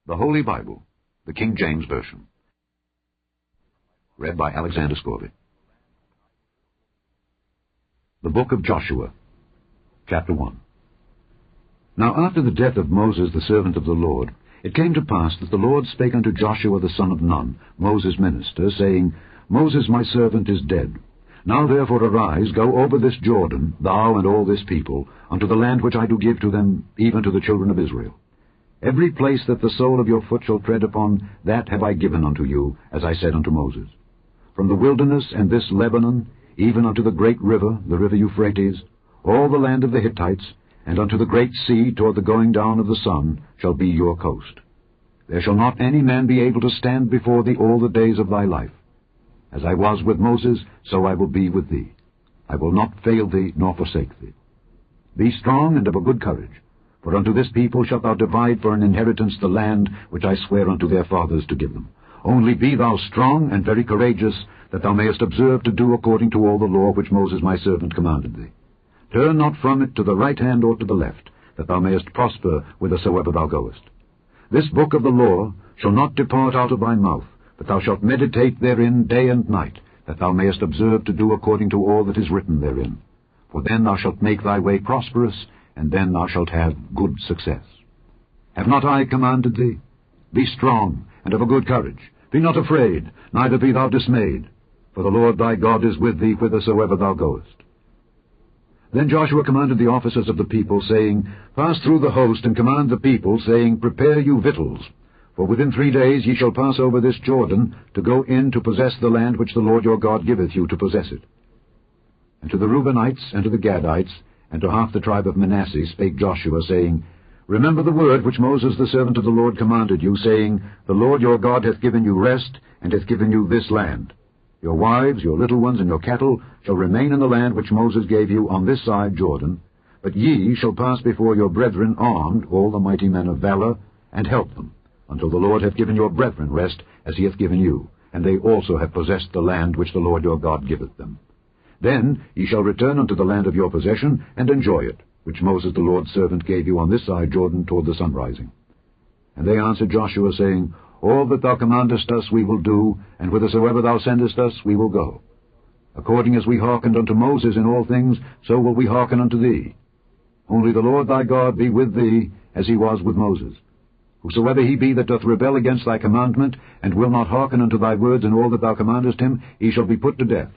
The Holy Bible, the King James Version. Read by Alexander Scorby. The Book of Joshua, Chapter 1. Now after the death of Moses the servant of the Lord, it came to pass that the Lord spake unto Joshua the son of Nun, Moses' minister, saying, Moses my servant is dead. Now therefore arise, go over this Jordan, thou and all this people, unto the land which I do give to them, even to the children of Israel. Every place that the sole of your foot shall tread upon, that have I given unto you, as I said unto Moses. From the wilderness and this Lebanon, even unto the great river, the river Euphrates, all the land of the Hittites, and unto the great sea toward the going down of the sun, shall be your coast. There shall not any man be able to stand before thee all the days of thy life. As I was with Moses, so I will be with thee. I will not fail thee, nor forsake thee. Be strong and of a good courage. For unto this people shalt thou divide for an inheritance the land which I swear unto their fathers to give them. Only be thou strong and very courageous, that thou mayest observe to do according to all the law which Moses my servant commanded thee. Turn not from it to the right hand or to the left, that thou mayest prosper whithersoever thou goest. This book of the law shall not depart out of thy mouth, but thou shalt meditate therein day and night, that thou mayest observe to do according to all that is written therein. For then thou shalt make thy way prosperous, and then thou shalt have good success. Have not I commanded thee? Be strong, and of a good courage. Be not afraid, neither be thou dismayed. For the Lord thy God is with thee whithersoever thou goest. Then Joshua commanded the officers of the people, saying, Pass through the host, and command the people, saying, Prepare you victuals. For within 3 days ye shall pass over this Jordan, to go in to possess the land which the Lord your God giveth you to possess it. And to the Reubenites, and to the Gadites, and to half the tribe of Manasseh spake Joshua, saying, Remember the word which Moses the servant of the Lord commanded you, saying, The Lord your God hath given you rest, and hath given you this land. Your wives, your little ones, and your cattle shall remain in the land which Moses gave you on this side Jordan, but ye shall pass before your brethren armed, all the mighty men of valor, and help them, until the Lord hath given your brethren rest, as he hath given you, and they also have possessed the land which the Lord your God giveth them. Then ye shall return unto the land of your possession, and enjoy it, which Moses the Lord's servant gave you on this side Jordan toward the sunrising. And they answered Joshua, saying, All that thou commandest us we will do, and whithersoever thou sendest us we will go. According as we hearkened unto Moses in all things, so will we hearken unto thee. Only the Lord thy God be with thee, as he was with Moses. Whosoever he be that doth rebel against thy commandment, and will not hearken unto thy words in all that thou commandest him, he shall be put to death.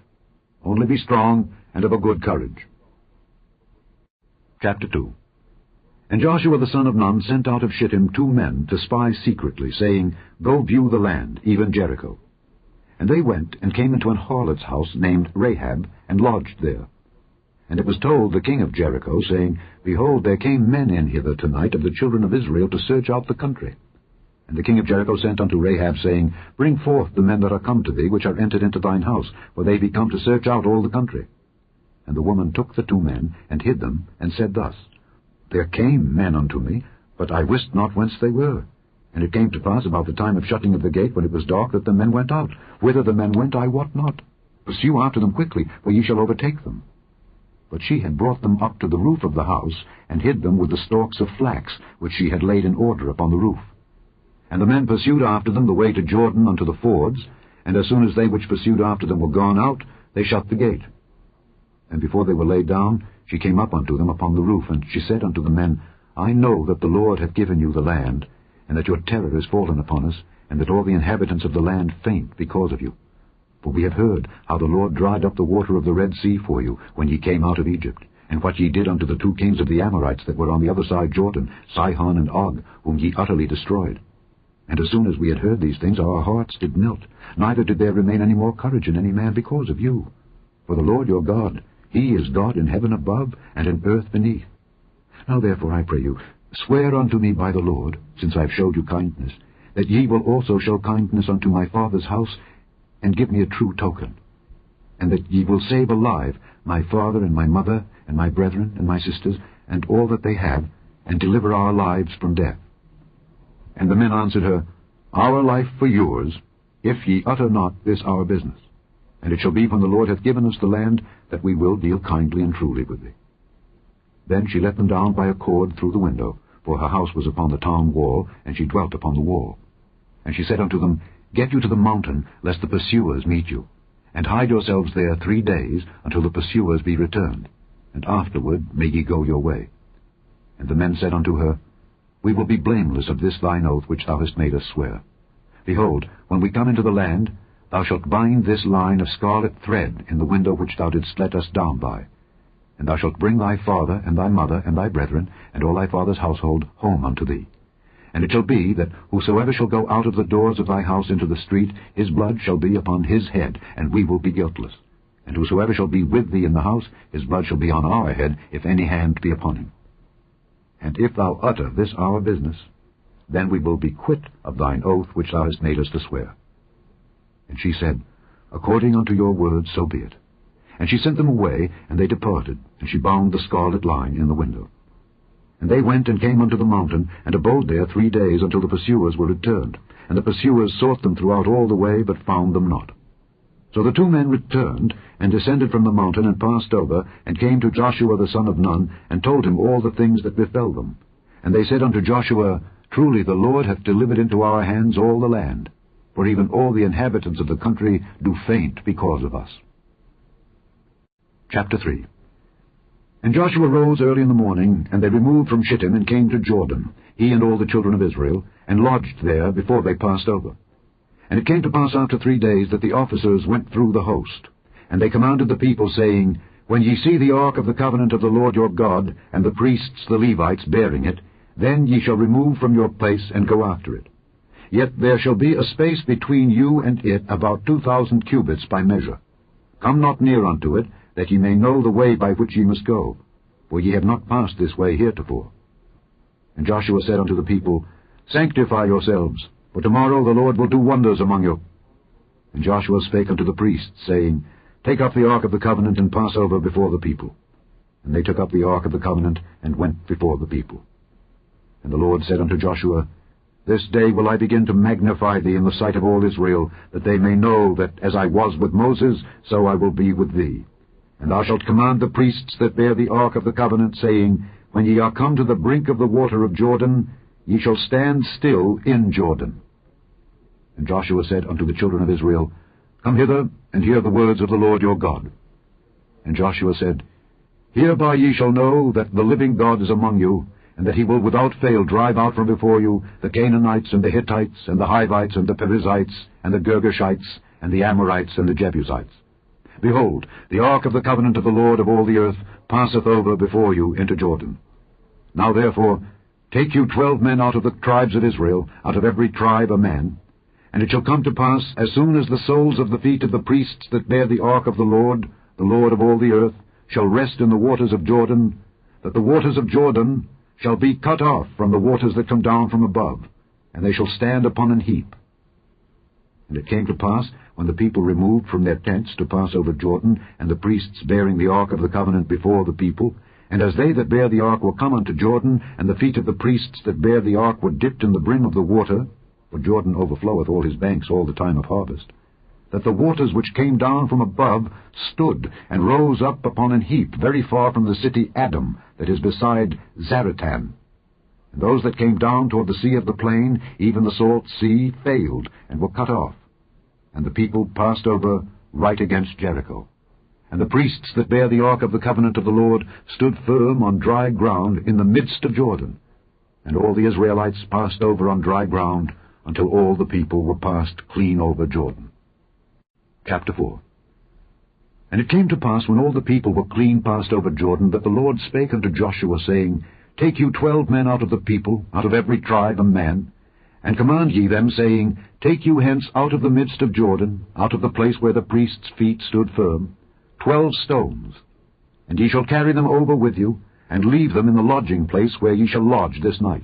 Only be strong, and of a good courage. Chapter 2. And Joshua the son of Nun sent out of Shittim 2 men to spy secretly, saying, Go view the land, even Jericho. And they went, and came into an harlot's house named Rahab, and lodged there. And it was told the king of Jericho, saying, Behold, there came men in hither tonight of the children of Israel to search out the country. And the king of Jericho sent unto Rahab, saying, Bring forth the men that are come to thee, which are entered into thine house, for they be come to search out all the country. And the woman took the 2 men, and hid them, and said thus, There came men unto me, but I wist not whence they were. And it came to pass about the time of shutting of the gate, when it was dark, that the men went out. Whither the men went I wot not. Pursue after them quickly, for ye shall overtake them. But she had brought them up to the roof of the house, and hid them with the stalks of flax, which she had laid in order upon the roof. And the men pursued after them the way to Jordan unto the fords, and as soon as they which pursued after them were gone out, they shut the gate. And before they were laid down, she came up unto them upon the roof, and she said unto the men, I know that the Lord hath given you the land, and that your terror is fallen upon us, and that all the inhabitants of the land faint because of you. For we have heard how the Lord dried up the water of the Red Sea for you, when ye came out of Egypt, and what ye did unto the 2 kings of the Amorites that were on the other side Jordan, Sihon and Og, whom ye utterly destroyed. And as soon as we had heard these things, our hearts did melt, neither did there remain any more courage in any man because of you. For the Lord your God, he is God in heaven above, and in earth beneath. Now therefore I pray you, swear unto me by the Lord, since I have showed you kindness, that ye will also show kindness unto my father's house, and give me a true token, and that ye will save alive my father and my mother, and my brethren and my sisters, and all that they have, and deliver our lives from death. And the men answered her, Our life for yours, if ye utter not this our business. And it shall be when the Lord hath given us the land, that we will deal kindly and truly with thee. Then she let them down by a cord through the window, for her house was upon the town wall, and she dwelt upon the wall. And she said unto them, Get you to the mountain, lest the pursuers meet you, and hide yourselves there 3 days, until the pursuers be returned, and afterward may ye go your way. And the men said unto her, We will be blameless of this thine oath which thou hast made us swear. Behold, when we come into the land, thou shalt bind this line of scarlet thread in the window which thou didst let us down by. And thou shalt bring thy father, and thy mother, and thy brethren, and all thy father's household home unto thee. And it shall be that whosoever shall go out of the doors of thy house into the street, his blood shall be upon his head, and we will be guiltless. And whosoever shall be with thee in the house, his blood shall be on our head, if any hand be upon him. And if thou utter this our business, then we will be quit of thine oath which thou hast made us to swear. And she said, According unto your word, so be it. And she sent them away, and they departed, and she bound the scarlet line in the window. And they went and came unto the mountain, and abode there 3 days, until the pursuers were returned. And the pursuers sought them throughout all the way, but found them not. So the 2 men returned, and descended from the mountain, and passed over, and came to Joshua the son of Nun, and told him all the things that befell them. And they said unto Joshua, Truly the Lord hath delivered into our hands all the land, for even all the inhabitants of the country do faint because of us. Chapter 3. And Joshua rose early in the morning, and they removed from Shittim, and came to Jordan, he and all the children of Israel, and lodged there before they passed over. And it came to pass after 3 days that the officers went through the host. And they commanded the people, saying, When ye see the ark of the covenant of the Lord your God, and the priests the Levites bearing it, then ye shall remove from your place, and go after it. Yet there shall be a space between you and it about 2,000 cubits by measure. Come not near unto it, that ye may know the way by which ye must go, for ye have not passed this way heretofore. And Joshua said unto the people, Sanctify yourselves, for tomorrow the Lord will do wonders among you. And Joshua spake unto the priests, saying, Take up the ark of the covenant, and pass over before the people. And they took up the ark of the covenant, and went before the people. And the Lord said unto Joshua, This day will I begin to magnify thee in the sight of all Israel, that they may know that as I was with Moses, so I will be with thee. And thou shalt command the priests that bear the ark of the covenant, saying, When ye are come to the brink of the water of Jordan, ye shall stand still in Jordan. And Joshua said unto the children of Israel, Come hither, and hear the words of the Lord your God. And Joshua said, Hereby ye shall know that the living God is among you, and that he will without fail drive out from before you the Canaanites, and the Hittites, and the Hivites, and the Perizzites, and the Girgashites, and the Amorites, and the Jebusites. Behold, the ark of the covenant of the Lord of all the earth passeth over before you into Jordan. Now therefore, take you 12 men out of the tribes of Israel, out of every tribe a man. And it shall come to pass, as soon as the soles of the feet of the priests that bear the ark of the Lord of all the earth, shall rest in the waters of Jordan, that the waters of Jordan shall be cut off from the waters that come down from above, and they shall stand upon an heap. And it came to pass, when the people removed from their tents to pass over Jordan, and the priests bearing the ark of the covenant before the people, and as they that bear the ark were come unto Jordan, and the feet of the priests that bear the ark were dipped in the brim of the water, for Jordan overfloweth all his banks all the time of harvest, that the waters which came down from above stood and rose up upon an heap very far from the city Adam, that is beside Zaratan. And those that came down toward the sea of the plain, even the salt sea, failed, and were cut off. And the people passed over right against Jericho. And the priests that bear the ark of the covenant of the Lord stood firm on dry ground in the midst of Jordan. And all the Israelites passed over on dry ground, until all the people were passed clean over Jordan. Chapter 4. And it came to pass, when all the people were clean passed over Jordan, that the Lord spake unto Joshua, saying, Take you 12 men out of the people, out of every tribe a man, and command ye them, saying, Take you hence out of the midst of Jordan, out of the place where the priest's feet stood firm, 12 stones, and ye shall carry them over with you, and leave them in the lodging place where ye shall lodge this night.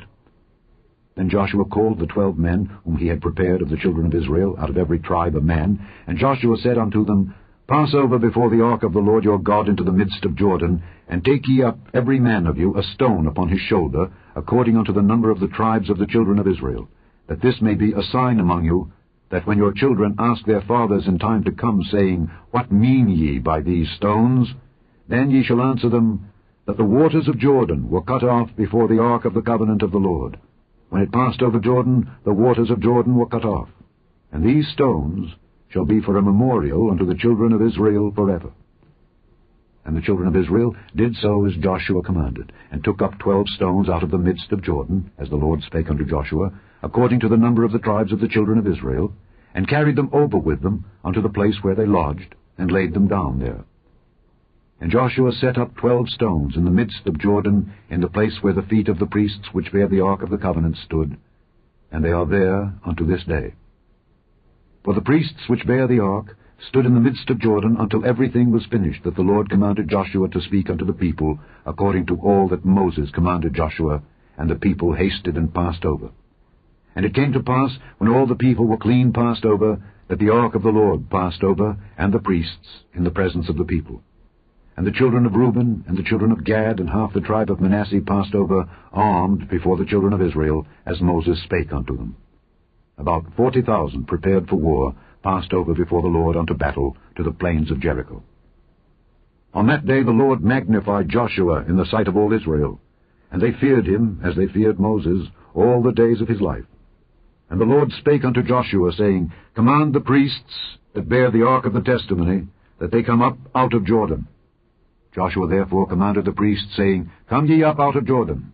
Then Joshua called the 12 men whom he had prepared of the children of Israel, out of every tribe a man, and Joshua said unto them, Pass over before the ark of the Lord your God into the midst of Jordan, and take ye up every man of you a stone upon his shoulder, according unto the number of the tribes of the children of Israel, that this may be a sign among you, that when your children ask their fathers in time to come, saying, What mean ye by these stones? Then ye shall answer them, that the waters of Jordan were cut off before the ark of the covenant of the Lord. When it passed over Jordan, the waters of Jordan were cut off. And these stones shall be for a memorial unto the children of Israel forever. And the children of Israel did so as Joshua commanded, and took up 12 stones out of the midst of Jordan, as the Lord spake unto Joshua, according to the number of the tribes of the children of Israel, and carried them over with them unto the place where they lodged, and laid them down there. And Joshua set up 12 stones in the midst of Jordan, in the place where the feet of the priests which bear the ark of the covenant stood, and they are there unto this day. For the priests which bear the ark stood in the midst of Jordan until everything was finished that the Lord commanded Joshua to speak unto the people, according to all that Moses commanded Joshua, and the people hasted and passed over. And it came to pass, when all the people were clean passed over, that the ark of the Lord passed over, and the priests, in the presence of the people. And the children of Reuben, and the children of Gad, and half the tribe of Manasseh passed over, armed before the children of Israel, as Moses spake unto them. About 40,000 prepared for war passed over before the Lord unto battle to the plains of Jericho. On that day the Lord magnified Joshua in the sight of all Israel, and they feared him as they feared Moses all the days of his life. And the Lord spake unto Joshua, saying, Command the priests that bear the ark of the testimony, that they come up out of Jordan. Joshua therefore commanded the priests, saying, Come ye up out of Jordan.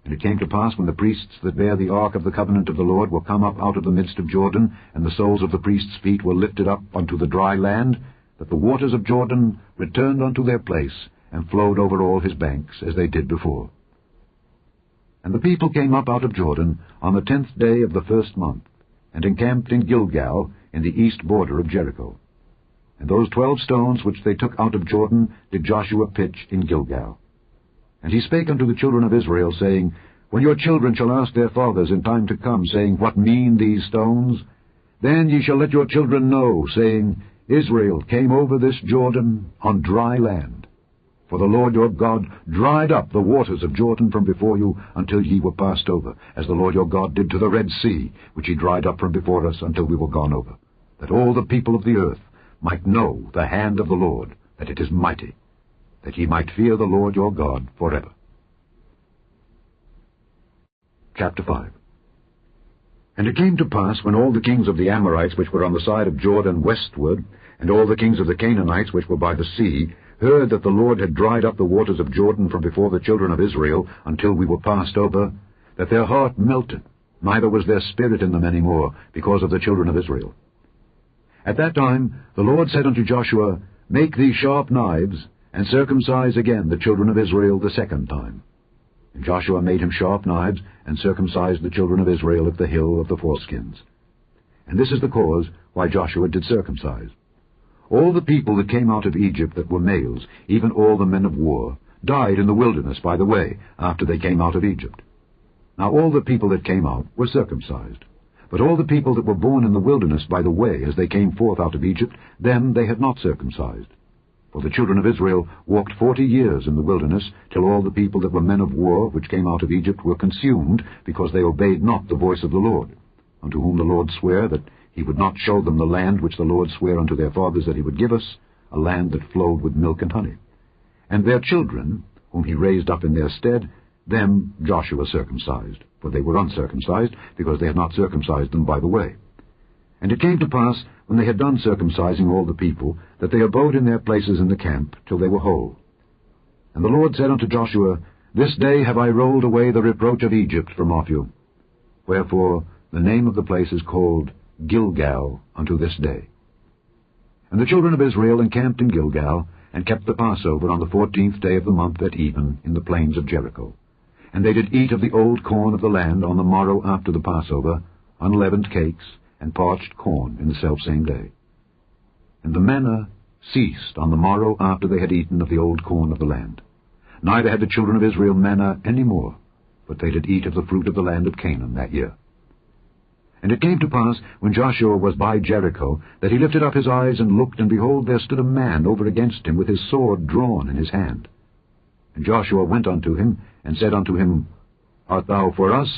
And it came to pass, when the priests that bear the ark of the covenant of the Lord were come up out of the midst of Jordan, and the soles of the priests' feet were lifted up unto the dry land, that the waters of Jordan returned unto their place, and flowed over all his banks, as they did before. And the people came up out of Jordan on the 10th day of the 1st month, and encamped in Gilgal, in the east border of Jericho. And those 12 stones which they took out of Jordan did Joshua pitch in Gilgal. And he spake unto the children of Israel, saying, When your children shall ask their fathers in time to come, saying, What mean these stones? Then ye shall let your children know, saying, Israel came over this Jordan on dry land. For the Lord your God dried up the waters of Jordan from before you until ye were passed over, as the Lord your God did to the Red Sea, which he dried up from before us until we were gone over, that all the people of the earth might know the hand of the Lord, that it is mighty, that ye might fear the Lord your God forever. Chapter 5. And it came to pass, when all the kings of the Amorites which were on the side of Jordan westward, and all the kings of the Canaanites which were by the sea, heard that the Lord had dried up the waters of Jordan from before the children of Israel until we were passed over, that their heart melted, neither was there spirit in them any more, because of the children of Israel. At that time the Lord said unto Joshua, Make thee sharp knives, and circumcise again the children of Israel the 2nd time. And Joshua made him sharp knives, and circumcised the children of Israel at the hill of the foreskins. And this is the cause why Joshua did circumcise. All the people that came out of Egypt that were males, even all the men of war, died in the wilderness by the way, after they came out of Egypt. Now all the people that came out were circumcised. But all the people that were born in the wilderness by the way, as they came forth out of Egypt, them they had not circumcised. For the children of Israel walked 40 years in the wilderness, till all the people that were men of war, which came out of Egypt, were consumed, because they obeyed not the voice of the Lord, unto whom the Lord sware that he would not show them the land which the Lord sware unto their fathers that he would give us, a land that flowed with milk and honey. And their children, whom he raised up in their stead, them Joshua circumcised, for they were uncircumcised, because they had not circumcised them by the way. And it came to pass, when they had done circumcising all the people, that they abode in their places in the camp till they were whole. And the Lord said unto Joshua, This day have I rolled away the reproach of Egypt from off you. Wherefore the name of the place is called Gilgal unto this day. And the children of Israel encamped in Gilgal, and kept the Passover on the 14th day of the month at even, in the plains of Jericho. And they did eat of the old corn of the land on the morrow after the Passover, unleavened cakes, and parched corn in the selfsame day. And the manna ceased on the morrow after they had eaten of the old corn of the land. Neither had the children of Israel manna any more, but they did eat of the fruit of the land of Canaan that year. And it came to pass, when Joshua was by Jericho, that he lifted up his eyes and looked, and behold, there stood a man over against him with his sword drawn in his hand. And Joshua went unto him, and said unto him, Art thou for us,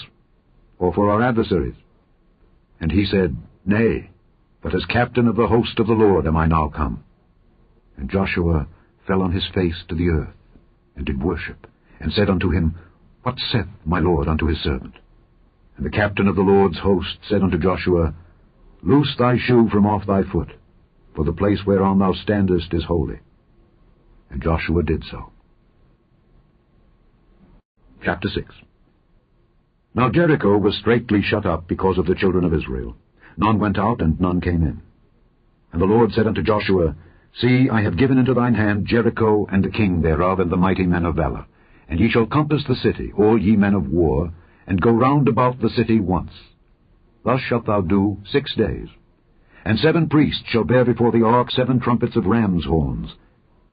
or for our adversaries? And he said, Nay, but as captain of the host of the Lord am I now come. And Joshua fell on his face to the earth, and did worship, and said unto him, What saith my lord unto his servant? And the captain of the Lord's host said unto Joshua, Loose thy shoe from off thy foot, for the place whereon thou standest is holy. And Joshua did so. Chapter 6. Now Jericho was straitly shut up because of the children of Israel. None went out, and none came in. And the Lord said unto Joshua, See, I have given into thine hand Jericho, and the king thereof, and the mighty men of valor. And ye shall compass the city, all ye men of war, and go round about the city once. Thus shalt thou do 6 days. And 7 priests shall bear before the ark 7 trumpets of ram's horns.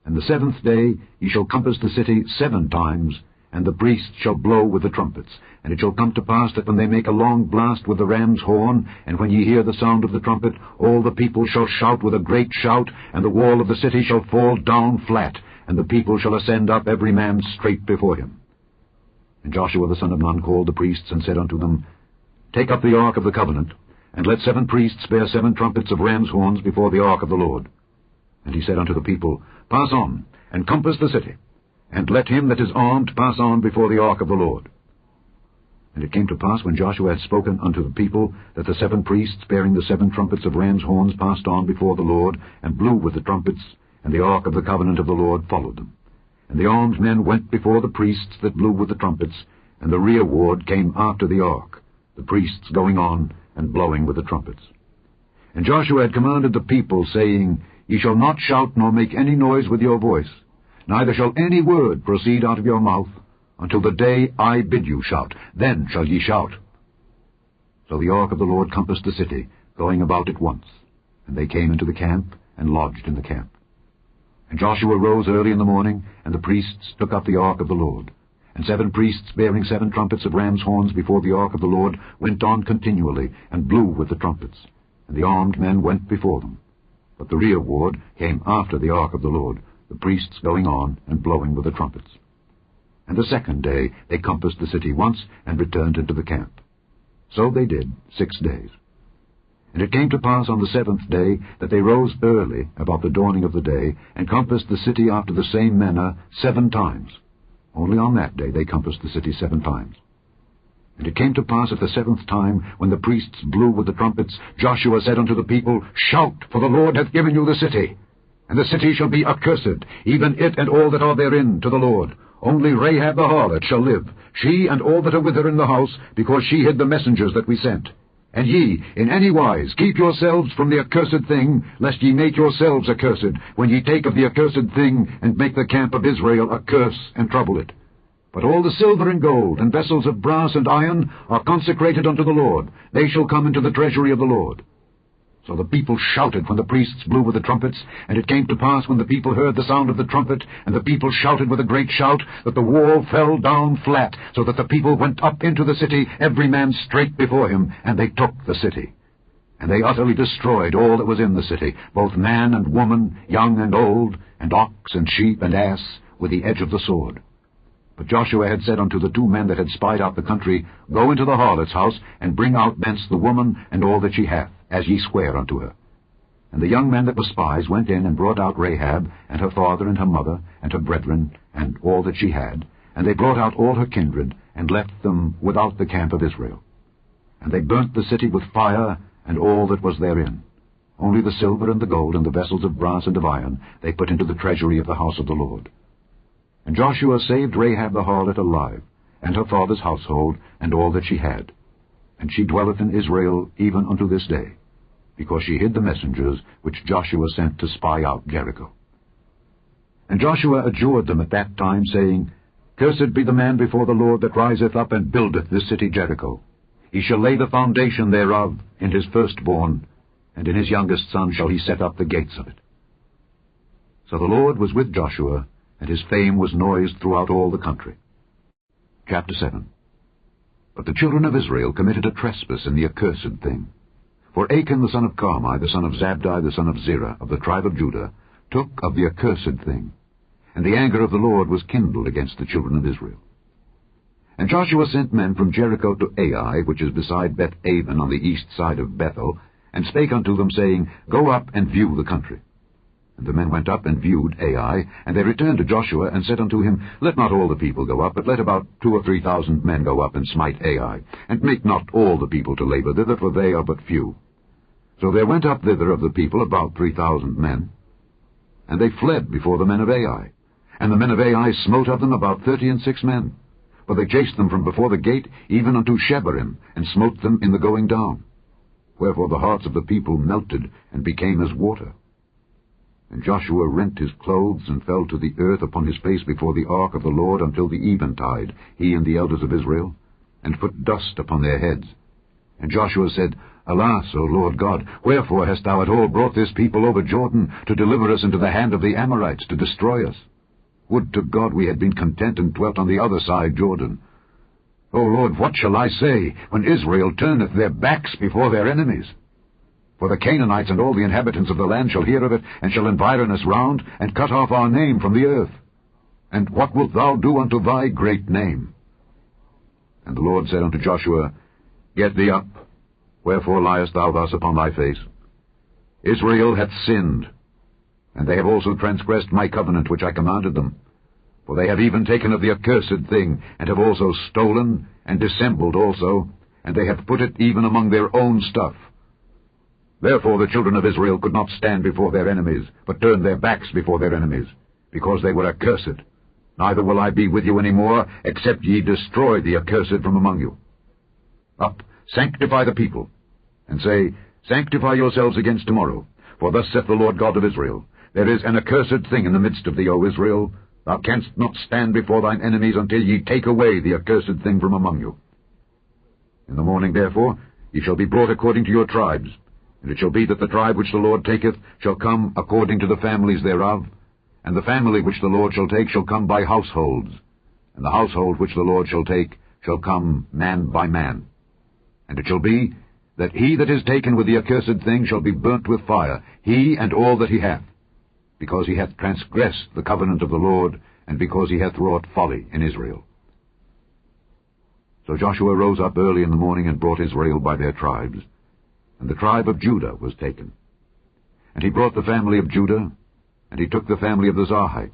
And the 7th day ye shall compass the city 7 times, and the priests shall blow with the trumpets. And it shall come to pass that when they make a long blast with the ram's horn, and when ye hear the sound of the trumpet, all the people shall shout with a great shout, and the wall of the city shall fall down flat, and the people shall ascend up every man straight before him. And Joshua the son of Nun called the priests, and said unto them, Take up the ark of the covenant, and let 7 priests bear 7 trumpets of ram's horns before the ark of the Lord. And he said unto the people, Pass on, and compass the city, and let him that is armed pass on before the ark of the Lord. And it came to pass, when Joshua had spoken unto the people, that the 7 priests bearing the 7 trumpets of ram's horns passed on before the Lord, and blew with the trumpets, and the ark of the covenant of the Lord followed them. And the armed men went before the priests that blew with the trumpets, and the rear ward came after the ark, the priests going on and blowing with the trumpets. And Joshua had commanded the people, saying, Ye shall not shout nor make any noise with your voice, neither shall any word proceed out of your mouth, until the day I bid you shout. Then shall ye shout. So the ark of the Lord compassed the city, going about it once. And they came into the camp, and lodged in the camp. And Joshua rose early in the morning, and the priests took up the ark of the Lord. And 7 priests bearing 7 trumpets of ram's horns before the ark of the Lord went on continually, and blew with the trumpets. And the armed men went before them. But the rear ward came after the ark of the Lord, the priests going on and blowing with the trumpets. And the 2nd day they compassed the city once, and returned into the camp. So they did 6 days. And it came to pass on the 7th day that they rose early about the dawning of the day, and compassed the city after the same manner 7 times. Only on that day they compassed the city 7 times. And it came to pass at the 7th time, when the priests blew with the trumpets, Joshua said unto the people, Shout, for the Lord hath given you the city. And the city shall be accursed, even it and all that are therein, to the Lord. Only Rahab the harlot shall live, she and all that are with her in the house, because she hid the messengers that we sent. And ye, in any wise, keep yourselves from the accursed thing, lest ye make yourselves accursed, when ye take of the accursed thing, and make the camp of Israel a curse, and trouble it. But all the silver and gold, and vessels of brass and iron, are consecrated unto the Lord. They shall come into the treasury of the Lord. So the people shouted when the priests blew with the trumpets, and it came to pass, when the people heard the sound of the trumpet, and the people shouted with a great shout, that the wall fell down flat, so that the people went up into the city, every man straight before him, and they took the city. And they utterly destroyed all that was in the city, both man and woman, young and old, and ox and sheep and ass, with the edge of the sword. But Joshua had said unto the 2 men that had spied out the country, Go into the harlot's house, and bring out thence the woman and all that she hath, as ye swear unto her. And the young men that were spies went in, and brought out Rahab, and her father, and her mother, and her brethren, and all that she had. And they brought out all her kindred, and left them without the camp of Israel. And they burnt the city with fire, and all that was therein. Only the silver and the gold, and the vessels of brass and of iron, they put into the treasury of the house of the Lord. And Joshua saved Rahab the harlot alive, and her father's household, and all that she had. And she dwelleth in Israel even unto this day, because she hid the messengers which Joshua sent to spy out Jericho. And Joshua adjured them at that time, saying, Cursed be the man before the Lord that riseth up and buildeth this city Jericho. He shall lay the foundation thereof in his firstborn, and in his youngest son shall he set up the gates of it. So the Lord was with Joshua, and his fame was noised throughout all the country. Chapter 7. But the children of Israel committed a trespass in the accursed thing. For Achan the son of Carmi, the son of Zabdi, the son of Zerah, of the tribe of Judah, took of the accursed thing. And the anger of the Lord was kindled against the children of Israel. And Joshua sent men from Jericho to Ai, which is beside Beth-aven on the east side of Bethel, and spake unto them, saying, Go up and view the country. And the men went up and viewed Ai, and they returned to Joshua, and said unto him, Let not all the people go up, but let about 2,000 or 3,000 men go up and smite Ai, and make not all the people to labor thither, for they are but few. So there went up thither of the people about 3,000 men, and they fled before the men of Ai. And the men of Ai smote of them about 36 men. For they chased them from before the gate, even unto Shebarim, and smote them in the going down. Wherefore the hearts of the people melted, and became as water. And Joshua rent his clothes, and fell to the earth upon his face before the ark of the Lord until the eventide, he and the elders of Israel, and put dust upon their heads. And Joshua said, Alas, O Lord God, wherefore hast thou at all brought this people over Jordan, to deliver us into the hand of the Amorites, to destroy us? Would to God we had been content and dwelt on the other side Jordan. O Lord, what shall I say, when Israel turneth their backs before their enemies? For the Canaanites and all the inhabitants of the land shall hear of it, and shall environ us round, and cut off our name from the earth. And what wilt thou do unto thy great name? And the Lord said unto Joshua, Get thee up. Wherefore liest thou thus upon thy face? Israel hath sinned, and they have also transgressed my covenant which I commanded them. For they have even taken of the accursed thing, and have also stolen, and dissembled also, and they have put it even among their own stuff. Therefore the children of Israel could not stand before their enemies, but turned their backs before their enemies, because they were accursed. Neither will I be with you any more, except ye destroy the accursed from among you. Up, sanctify the people, and say, Sanctify yourselves against tomorrow, for thus saith the Lord God of Israel, There is an accursed thing in the midst of thee, O Israel. Thou canst not stand before thine enemies until ye take away the accursed thing from among you. In the morning, therefore, ye shall be brought according to your tribes, and it shall be that the tribe which the Lord taketh shall come according to the families thereof, and the family which the Lord shall take shall come by households, and the household which the Lord shall take shall come man by man. And it shall be that he that is taken with the accursed thing shall be burnt with fire, he and all that he hath, because he hath transgressed the covenant of the Lord, and because he hath wrought folly in Israel. So Joshua rose up early in the morning, and brought Israel by their tribes, and the tribe of Judah was taken. And he brought the family of Judah, and he took the family of the Zarhites.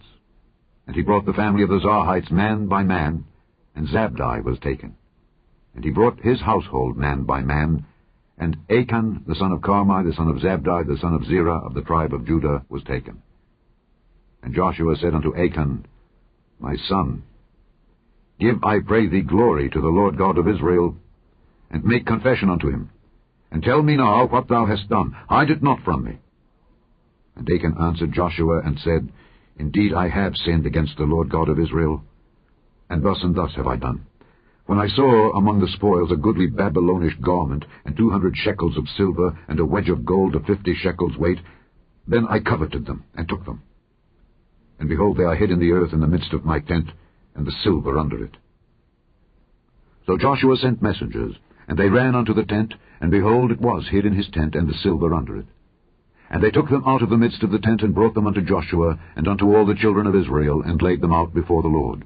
And he brought the family of the Zarhites man by man, and Zabdi was taken. And he brought his household man by man, and Achan the son of Carmi, the son of Zabdi, the son of Zerah, of the tribe of Judah, was taken. And Joshua said unto Achan, My son, give, I pray thee, glory to the Lord God of Israel, and make confession unto him, and tell me now what thou hast done. Hide it not from me. And Achan answered Joshua, and said, Indeed I have sinned against the Lord God of Israel, and thus have I done. When I saw among the spoils a goodly Babylonish garment, and 200 shekels of silver, and a wedge of gold of 50 shekels weight, then I coveted them, and took them. And behold, they are hid in the earth in the midst of my tent, and the silver under it. So Joshua sent messengers, and they ran unto the tent, and behold, it was hid in his tent, and the silver under it. And they took them out of the midst of the tent, and brought them unto Joshua, and unto all the children of Israel, and laid them out before the Lord.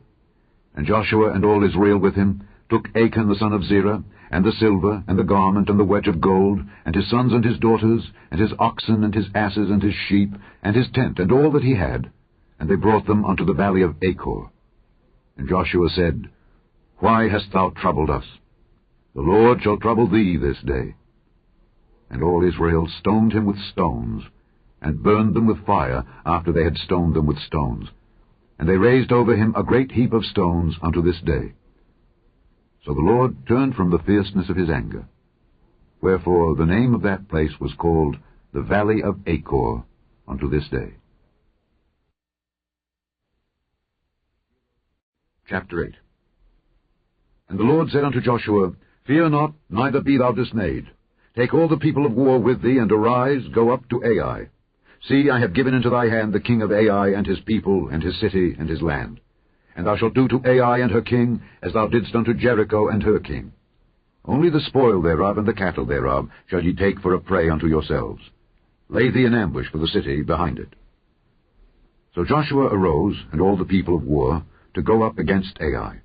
And Joshua and all Israel with him took Achan the son of Zerah, and the silver, and the garment, and the wedge of gold, and his sons and his daughters, and his oxen, and his asses, and his sheep, and his tent, and all that he had, and they brought them unto the valley of Achor. And Joshua said, Why hast thou troubled us? The Lord shall trouble thee this day. And all Israel stoned him with stones, and burned them with fire after they had stoned them with stones. And they raised over him a great heap of stones unto this day. So the Lord turned from the fierceness of his anger. Wherefore the name of that place was called the Valley of Achor unto this day. Chapter 8. And the Lord said unto Joshua, Fear not, neither be thou dismayed. Take all the people of war with thee, and arise, go up to Ai. See, I have given into thy hand the king of Ai, and his people, and his city, and his land. And thou shalt do to Ai and her king, as thou didst unto Jericho and her king. Only the spoil thereof and the cattle thereof shall ye take for a prey unto yourselves. Lay thee in ambush for the city behind it. So Joshua arose, and all the people of war, to go up against Ai.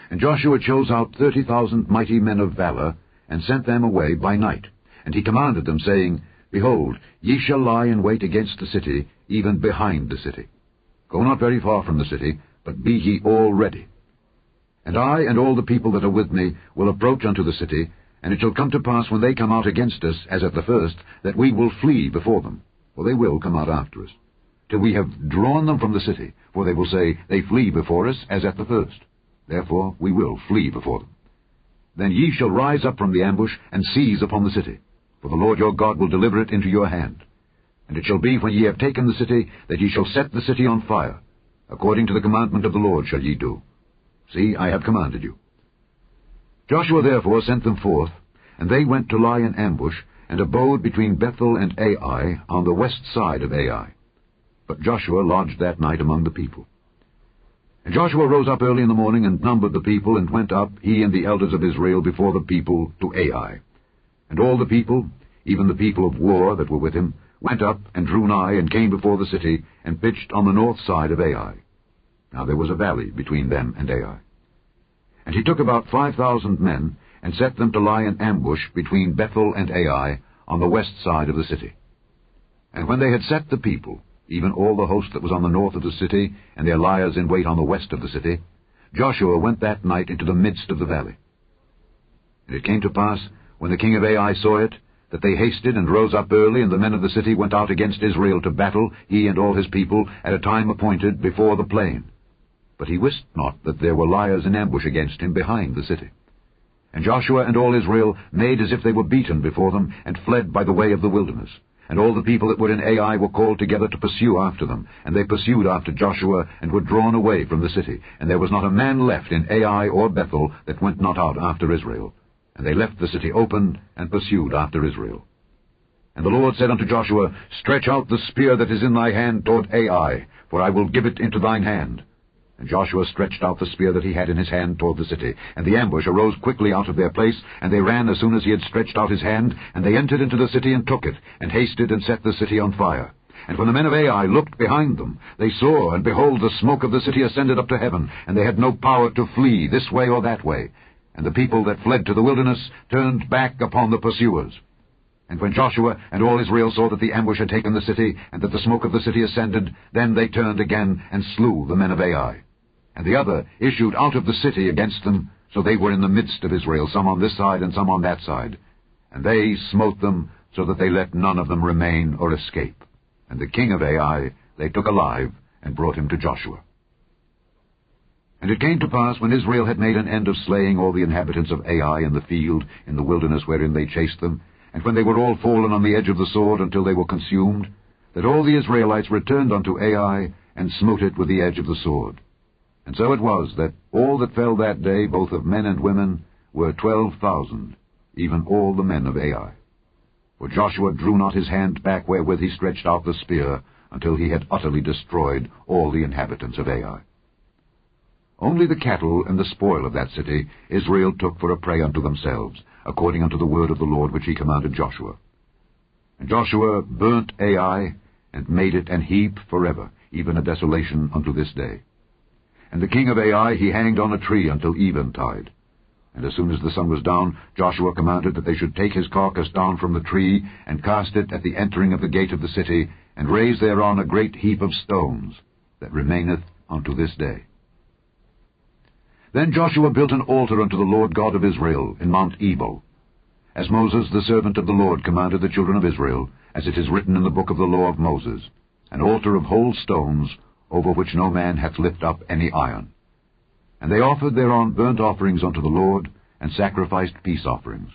And Joshua chose out 30,000 mighty men of valor, and sent them away by night. And he commanded them, saying, Behold, ye shall lie in wait against the city, even behind the city. Go not very far from the city, but be ye all ready. And I and all the people that are with me will approach unto the city, and it shall come to pass when they come out against us, as at the first, that we will flee before them, for they will come out after us, till we have drawn them from the city, for they will say, They flee before us, as at the first. Therefore we will flee before them. Then ye shall rise up from the ambush, and seize upon the city, for the Lord your God will deliver it into your hand. And it shall be, when ye have taken the city, that ye shall set the city on fire. According to the commandment of the Lord shall ye do. See, I have commanded you. Joshua therefore sent them forth, and they went to lie in ambush, and abode between Bethel and Ai, on the west side of Ai. But Joshua lodged that night among the people. And Joshua rose up early in the morning, and numbered the people, and went up, he and the elders of Israel, before the people to Ai. And all the people, even the people of war that were with him, went up, and drew nigh, and came before the city, and pitched on the north side of Ai. Now there was a valley between them and Ai. And he took about 5,000 men, and set them to lie in ambush between Bethel and Ai, on the west side of the city. And when they had set the people, even all the host that was on the north of the city, and their liers in wait on the west of the city, Joshua went that night into the midst of the valley. And it came to pass, when the king of Ai saw it, that they hasted and rose up early, and the men of the city went out against Israel to battle, he and all his people, at a time appointed, before the plain. But he wist not that there were liers in ambush against him behind the city. And Joshua and all Israel made as if they were beaten before them, and fled by the way of the wilderness. And all the people that were in Ai were called together to pursue after them. And they pursued after Joshua, and were drawn away from the city. And there was not a man left in Ai or Bethel that went not out after Israel. And they left the city open, and pursued after Israel. And the Lord said unto Joshua, Stretch out the spear that is in thy hand toward Ai, for I will give it into thine hand. And Joshua stretched out the spear that he had in his hand toward the city. And the ambush arose quickly out of their place, and they ran as soon as he had stretched out his hand, and they entered into the city and took it, and hasted and set the city on fire. And when the men of Ai looked behind them, they saw, and behold, the smoke of the city ascended up to heaven, and they had no power to flee this way or that way. And the people that fled to the wilderness turned back upon the pursuers. And when Joshua and all Israel saw that the ambush had taken the city, and that the smoke of the city ascended, then they turned again, and slew the men of Ai. And the other issued out of the city against them, so they were in the midst of Israel, some on this side and some on that side. And they smote them, so that they let none of them remain or escape. And the king of Ai they took alive, and brought him to Joshua. And it came to pass, when Israel had made an end of slaying all the inhabitants of Ai in the field, in the wilderness wherein they chased them, and when they were all fallen on the edge of the sword until they were consumed, that all the Israelites returned unto Ai, and smote it with the edge of the sword. And so it was, that all that fell that day, both of men and women, were 12,000, even all the men of Ai. For Joshua drew not his hand back wherewith he stretched out the spear, until he had utterly destroyed all the inhabitants of Ai. Only the cattle and the spoil of that city Israel took for a prey unto themselves, according unto the word of the Lord which he commanded Joshua. And Joshua burnt Ai, and made it an heap forever, even a desolation unto this day. And the king of Ai he hanged on a tree until eventide. And as soon as the sun was down, Joshua commanded that they should take his carcass down from the tree, and cast it at the entering of the gate of the city, and raise thereon a great heap of stones, that remaineth unto this day. Then Joshua built an altar unto the Lord God of Israel in Mount Ebal, as Moses the servant of the Lord commanded the children of Israel, as it is written in the book of the law of Moses, an altar of whole stones, over which no man hath lift up any iron. And they offered thereon burnt offerings unto the Lord, and sacrificed peace offerings.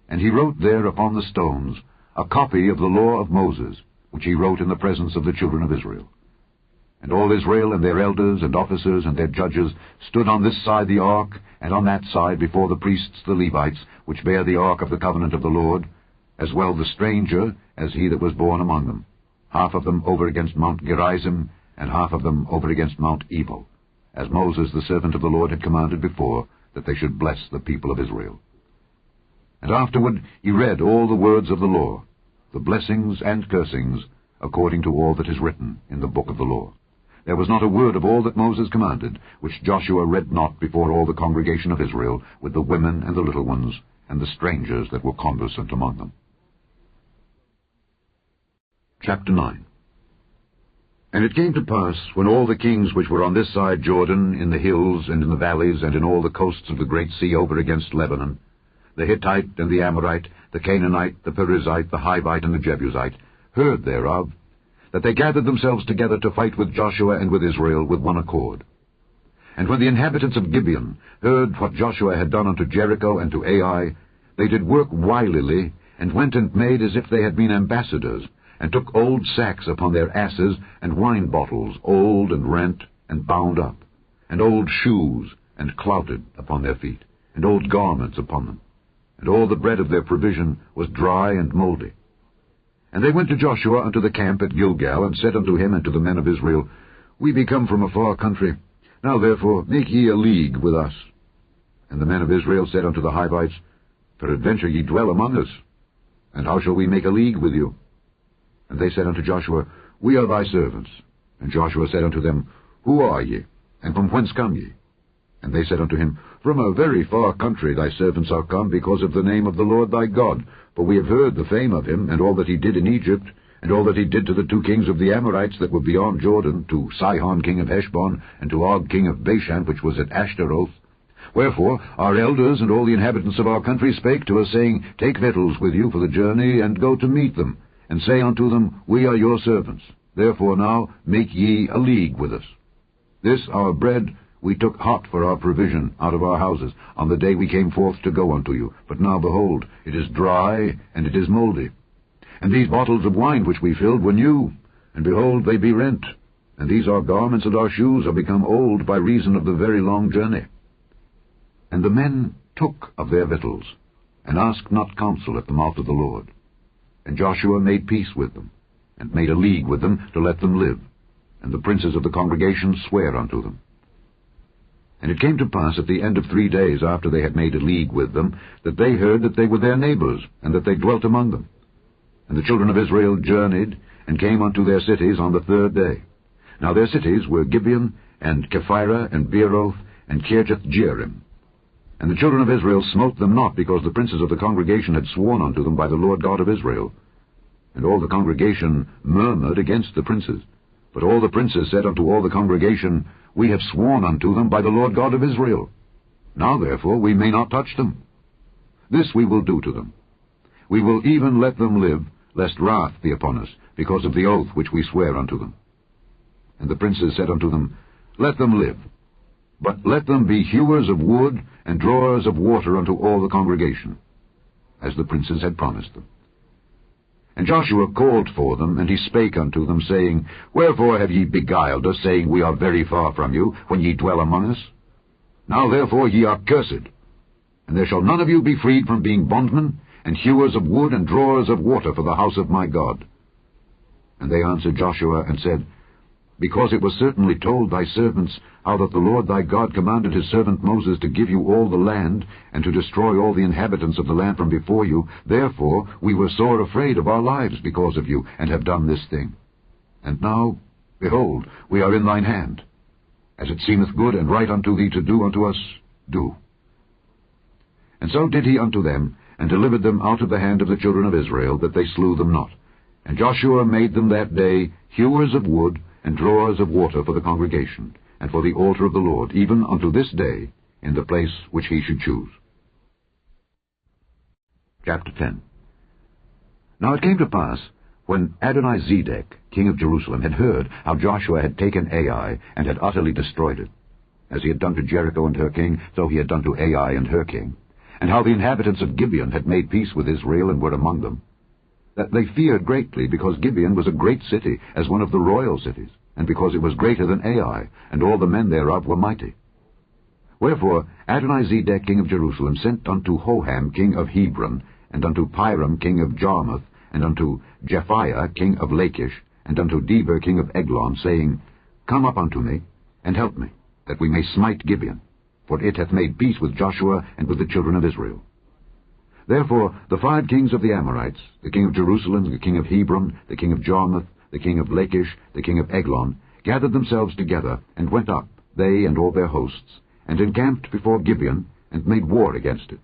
And he wrote there upon the stones a copy of the law of Moses, which he wrote in the presence of the children of Israel. And all Israel and their elders and officers and their judges stood on this side the ark, and on that side before the priests the Levites, which bear the ark of the covenant of the Lord, as well the stranger as he that was born among them, half of them over against Mount Gerizim, and half of them over against Mount Ebal, as Moses the servant of the Lord had commanded before, that they should bless the people of Israel. And afterward he read all the words of the law, the blessings and cursings, according to all that is written in the book of the law. There was not a word of all that Moses commanded, which Joshua read not before all the congregation of Israel, with the women and the little ones, and the strangers that were conversant among them. Chapter 9. And it came to pass, when all the kings which were on this side Jordan, in the hills and in the valleys, and in all the coasts of the great sea over against Lebanon, the Hittite and the Amorite, the Canaanite, the Perizzite, the Hivite, and the Jebusite, heard thereof, that they gathered themselves together to fight with Joshua and with Israel with one accord. And when the inhabitants of Gibeon heard what Joshua had done unto Jericho and to Ai, they did work wilily, and went and made as if they had been ambassadors, and took old sacks upon their asses, and wine bottles, old and rent, and bound up, and old shoes, and clouted upon their feet, and old garments upon them. And all the bread of their provision was dry and mouldy. And they went to Joshua unto the camp at Gilgal, and said unto him and to the men of Israel, We be come from a far country. Now therefore make ye a league with us. And the men of Israel said unto the Hivites, Peradventure ye dwell among us, and how shall we make a league with you? And they said unto Joshua, We are thy servants. And Joshua said unto them, Who are ye, and from whence come ye? And they said unto him, From a very far country thy servants are come, because of the name of the Lord thy God. For we have heard the fame of him, and all that he did in Egypt, and all that he did to the 2 kings of the Amorites that were beyond Jordan, to Sihon king of Heshbon, and to Og king of Bashan, which was at Ashtaroth. Wherefore our elders and all the inhabitants of our country spake to us, saying, Take victuals with you for the journey, and go to meet them, and say unto them, We are your servants. Therefore now make ye a league with us. This our bread we took hot for our provision out of our houses, on the day we came forth to go unto you. But now, behold, it is dry, and it is mouldy. And these bottles of wine which we filled were new, and behold, they be rent. And these our garments and our shoes are become old by reason of the very long journey. And the men took of their victuals, and asked not counsel at the mouth of the Lord. And Joshua made peace with them, and made a league with them to let them live. And the princes of the congregation sware unto them. And it came to pass at the end of 3 days after they had made a league with them, that they heard that they were their neighbors, and that they dwelt among them. And the children of Israel journeyed, and came unto their cities on the 3rd day. Now their cities were Gibeon, and Kephirah, and Beeroth, and Kirjath-jearim. And the children of Israel smote them not, because the princes of the congregation had sworn unto them by the Lord God of Israel. And all the congregation murmured against the princes. But all the princes said unto all the congregation, We have sworn unto them by the Lord God of Israel. Now therefore we may not touch them. This we will do to them. We will even let them live, lest wrath be upon us, because of the oath which we swear unto them. And the princes said unto them, Let them live, but let them be hewers of wood and drawers of water unto all the congregation, as the princes had promised them. And Joshua called for them, and he spake unto them, saying, Wherefore have ye beguiled us, saying, We are very far from you, when ye dwell among us? Now therefore ye are cursed, and there shall none of you be freed from being bondmen, and hewers of wood and drawers of water for the house of my God. And they answered Joshua, and said, Because it was certainly told thy servants how that the Lord thy God commanded his servant Moses to give you all the land, and to destroy all the inhabitants of the land from before you, therefore we were sore afraid of our lives because of you, and have done this thing. And now, behold, we are in thine hand. As it seemeth good and right unto thee to do unto us, do. And so did he unto them, and delivered them out of the hand of the children of Israel, that they slew them not. And Joshua made them that day hewers of wood, and drawers of water for the congregation, and for the altar of the Lord, even unto this day, in the place which he should choose. Chapter 10. Now it came to pass, when Adonizedek, king of Jerusalem, had heard how Joshua had taken Ai, and had utterly destroyed it, as he had done to Jericho and her king, so he had done to Ai and her king, and how the inhabitants of Gibeon had made peace with Israel, and were among them, that they feared greatly, because Gibeon was a great city, as one of the royal cities, and because it was greater than Ai, and all the men thereof were mighty. Wherefore Adonizedek king of Jerusalem sent unto Hoham king of Hebron, and unto Piram king of Jarmuth, and unto Japhiah king of Lachish, and unto Deber king of Eglon, saying, Come up unto me, and help me, that we may smite Gibeon, for it hath made peace with Joshua and with the children of Israel. Therefore the 5 kings of the Amorites, the king of Jerusalem, the king of Hebron, the king of Jarmuth, the king of Lachish, the king of Eglon, gathered themselves together, and went up, they and all their hosts, and encamped before Gibeon, and made war against it.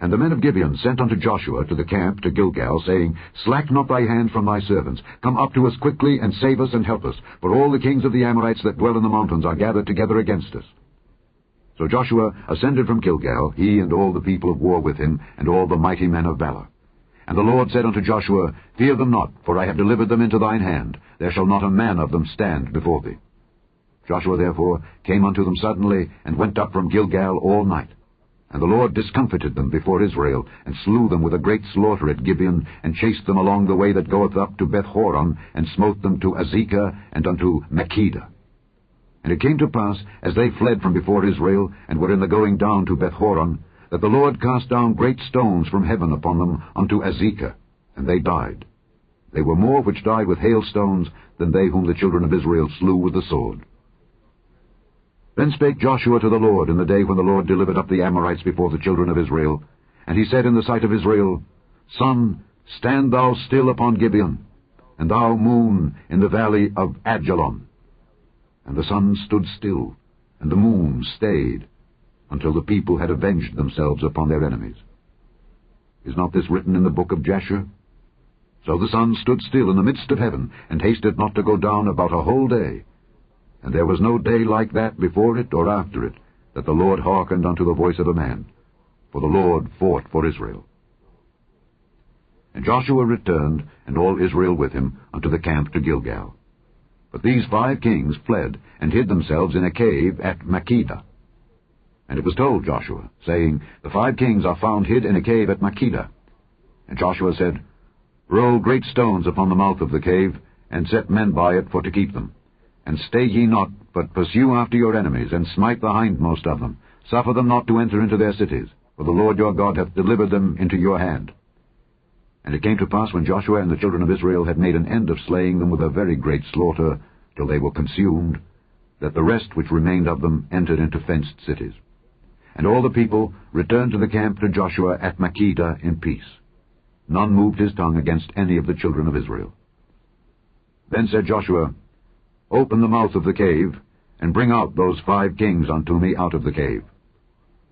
And the men of Gibeon sent unto Joshua to the camp to Gilgal, saying, Slack not thy hand from thy servants. Come up to us quickly, and save us and help us, for all the kings of the Amorites that dwell in the mountains are gathered together against us. So Joshua ascended from Gilgal, he and all the people of war with him, and all the mighty men of valor. And the Lord said unto Joshua, Fear them not, for I have delivered them into thine hand. There shall not a man of them stand before thee. Joshua therefore came unto them suddenly, and went up from Gilgal all night. And the Lord discomfited them before Israel, and slew them with a great slaughter at Gibeon, and chased them along the way that goeth up to Beth-horon, and smote them to Azekah, and unto Makkedah. And it came to pass, as they fled from before Israel, and were in the going down to Beth-horon, that the Lord cast down great stones from heaven upon them unto Azekah, and they died. They were more which died with hailstones than they whom the children of Israel slew with the sword. Then spake Joshua to the Lord in the day when the Lord delivered up the Amorites before the children of Israel. And he said in the sight of Israel, Sun, stand thou still upon Gibeon, and thou, moon, in the valley of Ajalon. And the sun stood still, and the moon stayed, until the people had avenged themselves upon their enemies. Is not this written in the book of Jasher? So the sun stood still in the midst of heaven, and hasted not to go down about a whole day. And there was no day like that before it or after it, that the Lord hearkened unto the voice of a man. For the Lord fought for Israel. And Joshua returned, and all Israel with him, unto the camp to Gilgal. But these 5 kings fled, and hid themselves in a cave at Makkedah. And it was told Joshua, saying, The 5 kings are found hid in a cave at Makkedah. And Joshua said, Roll great stones upon the mouth of the cave, and set men by it for to keep them. And stay ye not, but pursue after your enemies, and smite the hindmost of them. Suffer them not to enter into their cities, for the Lord your God hath delivered them into your hand. And it came to pass, when Joshua and the children of Israel had made an end of slaying them with a very great slaughter, till they were consumed, that the rest which remained of them entered into fenced cities. And all the people returned to the camp to Joshua at Makkedah in peace. None moved his tongue against any of the children of Israel. Then said Joshua, Open the mouth of the cave, and bring out those 5 kings unto me out of the cave.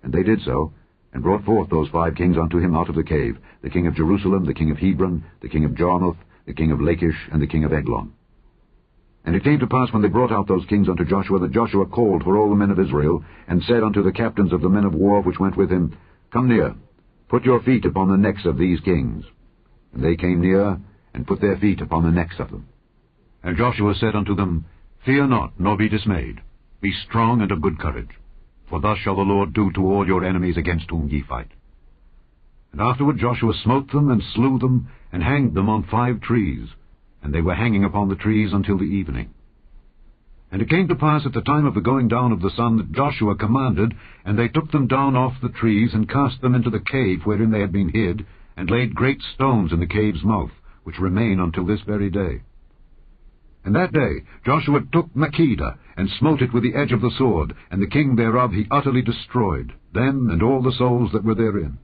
And they did so, and brought forth those 5 kings unto him out of the cave, the king of Jerusalem, the king of Hebron, the king of Jarmuth, the king of Lachish, and the king of Eglon. And it came to pass, when they brought out those kings unto Joshua, that Joshua called for all the men of Israel, and said unto the captains of the men of war which went with him, Come near, put your feet upon the necks of these kings. And they came near, and put their feet upon the necks of them. And Joshua said unto them, Fear not, nor be dismayed. Be strong and of good courage. For thus shall the Lord do to all your enemies against whom ye fight. And afterward Joshua smote them, and slew them, and hanged them on 5 trees. And they were hanging upon the trees until the evening. And it came to pass at the time of the going down of the sun, that Joshua commanded, and they took them down off the trees, and cast them into the cave wherein they had been hid, and laid great stones in the cave's mouth, which remain until this very day. And that day Joshua took Makkedah, and smote it with the edge of the sword, and the king thereof he utterly destroyed, them and all the souls that were therein.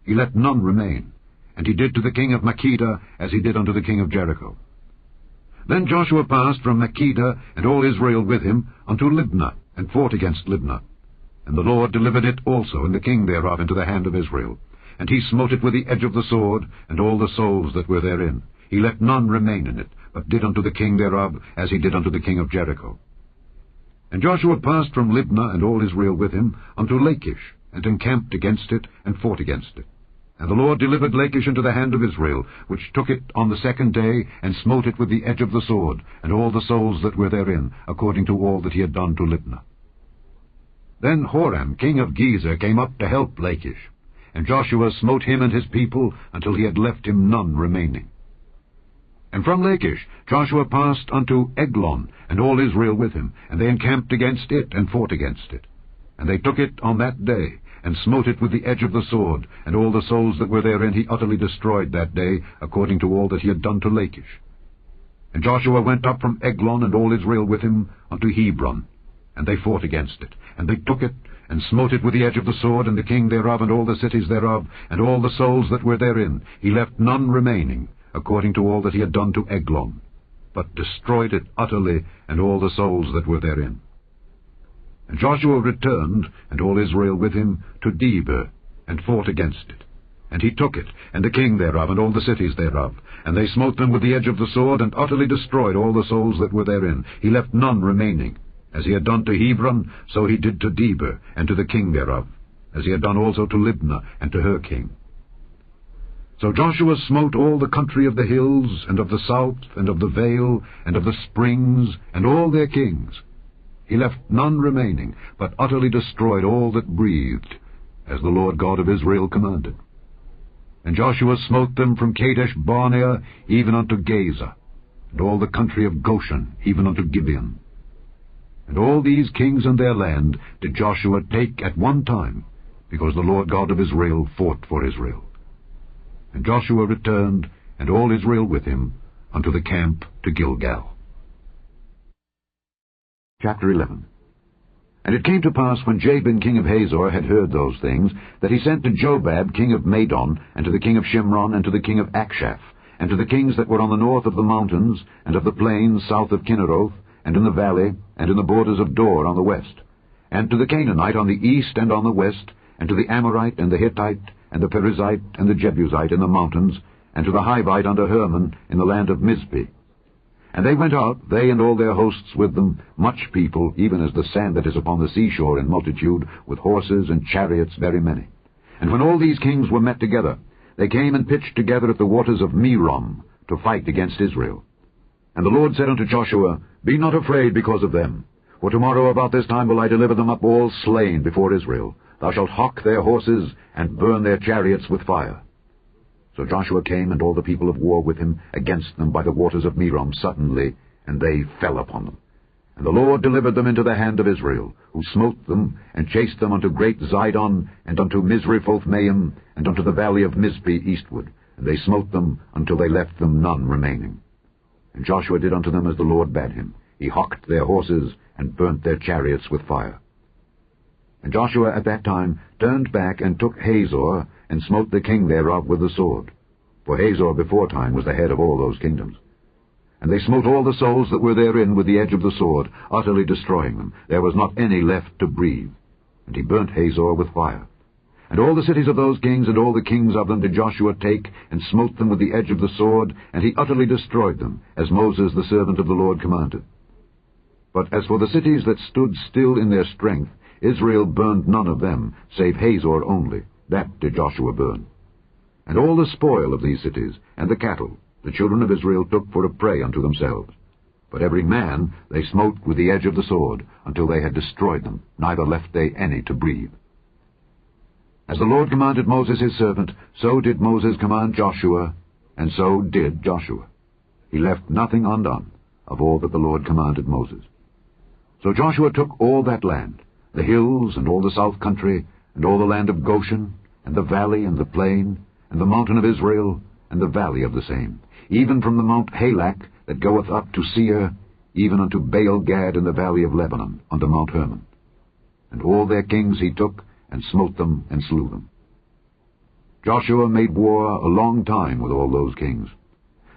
He let none remain, and he did to the king of Makkedah as he did unto the king of Jericho. Then Joshua passed from Makkedah, and all Israel with him, unto Libnah, and fought against Libnah. And the Lord delivered it also, and the king thereof, into the hand of Israel. And he smote it with the edge of the sword, and all the souls that were therein. He let none remain in it, but did unto the king thereof as he did unto the king of Jericho. And Joshua passed from Libnah, and all Israel with him, unto Lachish, and encamped against it, and fought against it. And the Lord delivered Lachish into the hand of Israel, which took it on the 2nd day, and smote it with the edge of the sword, and all the souls that were therein, according to all that he had done to Libnah. Then Horam king of Gezer came up to help Lachish, and Joshua smote him and his people, until he had left him none remaining. And from Lachish Joshua passed unto Eglon, and all Israel with him, and they encamped against it, and fought against it. And they took it on that day, and smote it with the edge of the sword, and all the souls that were therein he utterly destroyed that day, according to all that he had done to Lachish. And Joshua went up from Eglon, and all Israel with him, unto Hebron, and they fought against it. And they took it, and smote it with the edge of the sword, and the king thereof, and all the cities thereof, and all the souls that were therein. He left none remaining, according to all that he had done to Eglon, but destroyed it utterly, and all the souls that were therein. And Joshua returned, and all Israel with him, to Debir, and fought against it. And he took it, and the king thereof, and all the cities thereof. And they smote them with the edge of the sword, and utterly destroyed all the souls that were therein. He left none remaining. As he had done to Hebron, so he did to Debir, and to the king thereof, as he had done also to Libnah, and to her king. So Joshua smote all the country of the hills, and of the south, and of the vale, and of the springs, and all their kings. He left none remaining, but utterly destroyed all that breathed, as the Lord God of Israel commanded. And Joshua smote them from Kadesh Barnea even unto Gaza, and all the country of Goshen even unto Gibeon. And all these kings and their land did Joshua take at one time, because the Lord God of Israel fought for Israel. And Joshua returned, and all Israel with him, unto the camp to Gilgal. Chapter 11. And it came to pass, when Jabin king of Hazor had heard those things, that he sent to Jobab king of Madon, and to the king of Shimron, and to the king of Akshaph, and to the kings that were on the north of the mountains, and of the plains south of Kinneroth, and in the valley, and in the borders of Dor on the west, and to the Canaanite on the east and on the west, and to the Amorite, and the Hittite, and the Perizzite, and the Jebusite in the mountains, and to the Hivite under Hermon in the land of Mizpeh. And they went out, they and all their hosts with them, much people, even as the sand that is upon the seashore in multitude, with horses and chariots very many. And when all these kings were met together, they came and pitched together at the waters of Merom, to fight against Israel. And the Lord said unto Joshua, Be not afraid because of them, for tomorrow about this time will I deliver them up all slain before Israel. Thou shalt hock their horses, and burn their chariots with fire. So Joshua came, and all the people of war with him, against them by the waters of Merom suddenly, and they fell upon them. And the Lord delivered them into the hand of Israel, who smote them, and chased them unto great Zidon, and unto Misrephothmaim, and unto the valley of Mizpeh eastward. And they smote them until they left them none remaining. And Joshua did unto them as the Lord bade him. He hocked their horses, and burnt their chariots with fire. And Joshua at that time turned back, and took Hazor, and smote the king thereof with the sword. For Hazor beforetime was the head of all those kingdoms. And they smote all the souls that were therein with the edge of the sword, utterly destroying them. There was not any left to breathe. And he burnt Hazor with fire. And all the cities of those kings, and all the kings of them, did Joshua take, and smote them with the edge of the sword, and he utterly destroyed them, as Moses the servant of the Lord commanded. But as for the cities that stood still in their strength, Israel burned none of them, save Hazor only. That did Joshua burn. And all the spoil of these cities, and the cattle, the children of Israel took for a prey unto themselves. But every man they smote with the edge of the sword, until they had destroyed them, neither left they any to breathe. As the Lord commanded Moses his servant, so did Moses command Joshua, and so did Joshua. He left nothing undone of all that the Lord commanded Moses. So Joshua took all that land, the hills, and all the south country, and all the land of Goshen, and the valley, and the plain, and the mountain of Israel, and the valley of the same, even from the Mount Halak that goeth up to Seir, even unto Baal-gad in the valley of Lebanon, unto Mount Hermon. And all their kings he took, and smote them, and slew them. Joshua made war a long time with all those kings.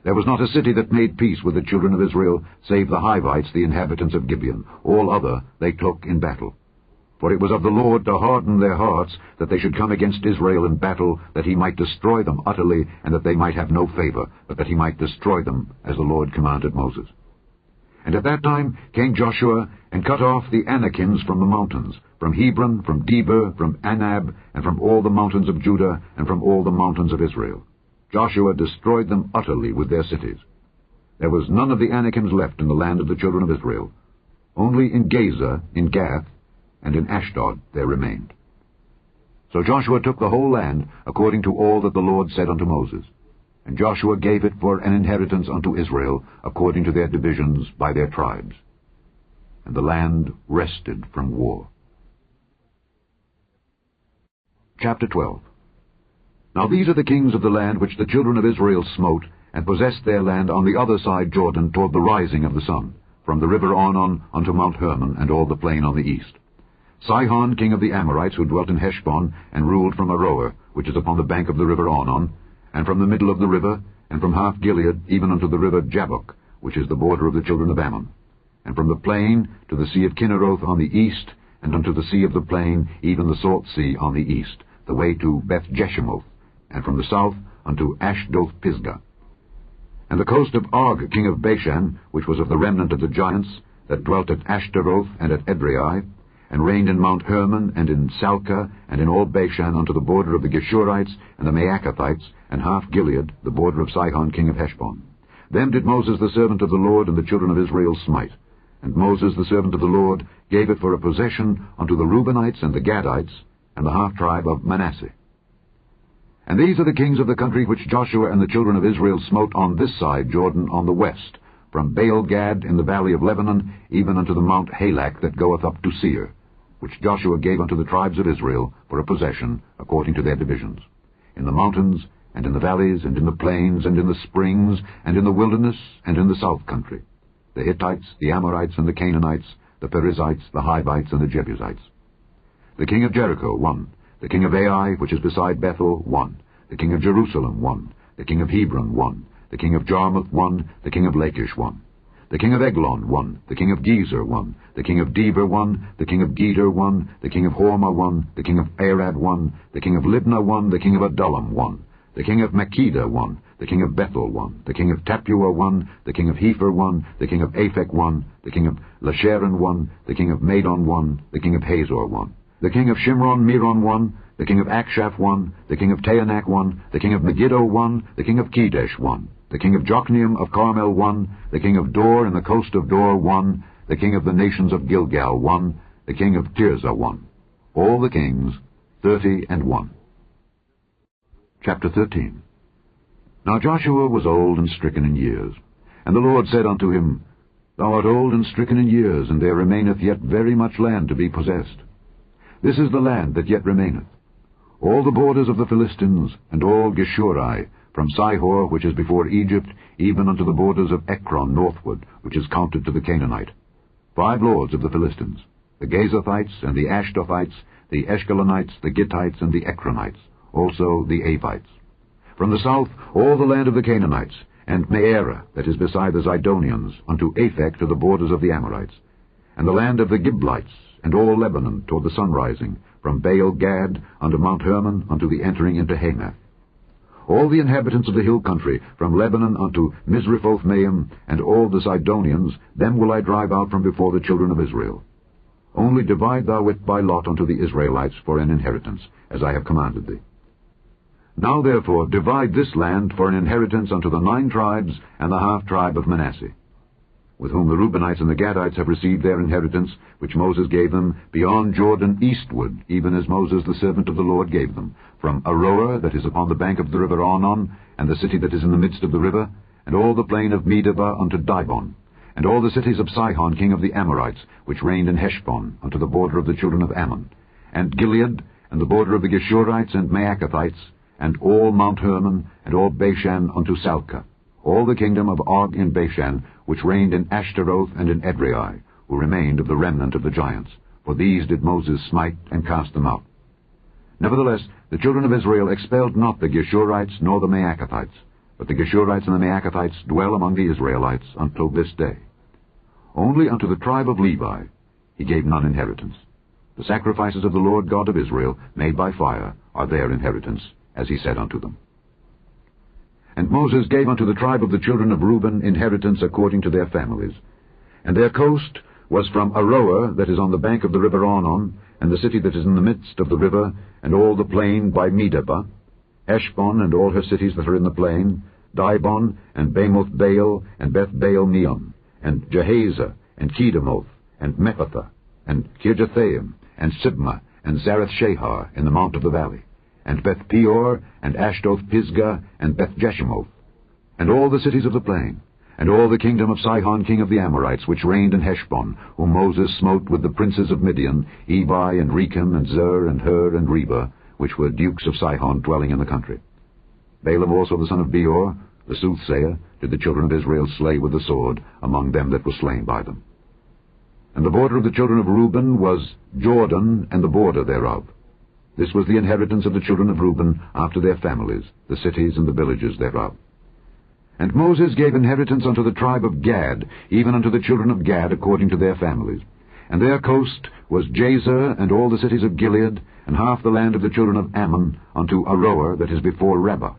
There was not a city that made peace with the children of Israel, save the Hivites, the inhabitants of Gibeon. All other they took in battle. For it was of the Lord to harden their hearts, that they should come against Israel in battle, that he might destroy them utterly, and that they might have no favor, but that he might destroy them, as the Lord commanded Moses. And at that time came Joshua, and cut off the Anakims from the mountains, from Hebron, from Debir, from Anab, and from all the mountains of Judah, and from all the mountains of Israel. Joshua destroyed them utterly with their cities. There was none of the Anakims left in the land of the children of Israel. Only in Gaza, in Gath, and in Ashdod there remained. So Joshua took the whole land, according to all that the Lord said unto Moses. And Joshua gave it for an inheritance unto Israel, according to their divisions by their tribes. And the land rested from war. Chapter 12. Now these are the kings of the land which the children of Israel smote, and possessed their land on the other side Jordan toward the rising of the sun, from the river Arnon unto Mount Hermon, and all the plain on the east. Sihon king of the Amorites, who dwelt in Heshbon, and ruled from Aroer, which is upon the bank of the river Arnon, and from the middle of the river, and from half Gilead, even unto the river Jabbok, which is the border of the children of Ammon, and from the plain to the sea of Kinneroth on the east, and unto the sea of the plain, even the salt sea on the east. the way to Beth-Jeshimoth, and from the south unto Ashdoth-Pisgah. And the coast of Og king of Bashan, which was of the remnant of the giants, that dwelt at Ashtaroth and at Edrei, and reigned in Mount Hermon, and in Salcah, and in all Bashan, unto the border of the Geshurites and the Maacathites, and half Gilead, the border of Sihon king of Heshbon. Them did Moses the servant of the Lord and the children of Israel smite. And Moses the servant of the Lord gave it for a possession unto the Reubenites and the Gadites, and the half-tribe of Manasseh. And these are the kings of the country which Joshua and the children of Israel smote on this side Jordan on the west, from Baal-Gad in the valley of Lebanon, even unto the Mount Halak that goeth up to Seir, which Joshua gave unto the tribes of Israel for a possession, according to their divisions, in the mountains, and in the valleys, and in the plains, and in the springs, and in the wilderness, and in the south country, the Hittites, the Amorites, and the Canaanites, the Perizzites, the Hivites, and the Jebusites. The king of Jericho, 1. The king of Ai, which is beside Bethel, 1. The king of Jerusalem, 1. The king of Hebron, 1. The king of Jarmuth, 1. The king of Lachish, 1. The king of Eglon, 1. The king of Gezer, 1. The king of Deber, 1. The king of Geder, 1. The king of Hormah, 1. The king of Arad, 1. The king of Libnah, 1. The king of Adullam, 1. The king of Makkedah, 1. The king of Bethel, 1. The king of Tappuah, 1. The king of Hepher, 1. The king of Aphek, 1. The king of Lasharon, 1. The king of Madon, 1. The king of Hazor, 1. The king of Shimron-Meron, 1. The king of Akshaph, 1. The king of Taanach, 1. The king of Megiddo, 1. The king of Kedesh, 1. The king of Jokneam of Carmel, 1. The king of Dor in the coast of Dor, 1. The king of the nations of Gilgal, 1. The king of Tirzah, 1. All the kings, 30 and 1. Chapter 13. Now Joshua was old and stricken in years. And the Lord said unto him, Thou art old and stricken in years, and there remaineth yet very much land to be possessed. This is the land that yet remaineth, all the borders of the Philistines, and all Geshuri, from Sihor, which is before Egypt, even unto the borders of Ekron northward, which is counted to the Canaanite. 5 lords of the Philistines, the Gazathites, and the Ashdothites, the Eshkelonites, the Gittites, and the Ekronites, also the Avites. From the south, all the land of the Canaanites, and Mearah, that is beside the Zidonians, unto Aphek to the borders of the Amorites, and the land of the Giblites, and all Lebanon toward the sunrising, from Baal-Gad unto Mount Hermon, unto the entering into Hamath. All the inhabitants of the hill country, from Lebanon unto Misrephoth-Maim, and all the Zidonians, them will I drive out from before the children of Israel. Only divide thou it by lot unto the Israelites for an inheritance, as I have commanded thee. Now therefore divide this land for an inheritance unto the 9 tribes and the half-tribe of Manasseh, with whom the Reubenites and the Gadites have received their inheritance, which Moses gave them, beyond Jordan eastward, even as Moses the servant of the Lord gave them, from Aroer, that is upon the bank of the river Arnon, and the city that is in the midst of the river, and all the plain of Medeba unto Dibon, and all the cities of Sihon king of the Amorites, which reigned in Heshbon, unto the border of the children of Ammon, and Gilead, and the border of the Geshurites and Maacathites, and all Mount Hermon, and all Bashan unto Salcah, all the kingdom of Og in Bashan, which reigned in Ashtaroth and in Edrei, who remained of the remnant of the giants. For these did Moses smite and cast them out. Nevertheless, the children of Israel expelled not the Geshurites nor the Maacathites, but the Geshurites and the Maacathites dwell among the Israelites until this day. Only unto the tribe of Levi he gave none inheritance. The sacrifices of the Lord God of Israel, made by fire, are their inheritance, as he said unto them. And Moses gave unto the tribe of the children of Reuben inheritance according to their families. And their coast was from Aroer, that is on the bank of the river Arnon, and the city that is in the midst of the river, and all the plain by Medeba, Heshbon and all her cities that are in the plain, Dibon, and Bamoth Baal, and Beth Baal Meon, and Jahaza, and Kedemoth, and Mephathah, and Kirjathaim, and Sibmah, and Zareth Shahar in the mount of the valley, and Beth Peor, and Ashdoth-Pisgah, and Beth-Jeshimoth, and all the cities of the plain, and all the kingdom of Sihon king of the Amorites, which reigned in Heshbon, whom Moses smote with the princes of Midian, Ebi, and Rechem, and Zer, and Hur, and Reba, which were dukes of Sihon dwelling in the country. Balaam also the son of Beor, the soothsayer, did the children of Israel slay with the sword among them that were slain by them. And the border of the children of Reuben was Jordan, and the border thereof. This was the inheritance of the children of Reuben after their families, the cities and the villages thereof. And Moses gave inheritance unto the tribe of Gad, even unto the children of Gad according to their families. And their coast was Jazer, and all the cities of Gilead, and half the land of the children of Ammon, unto Aroer that is before Rabbah,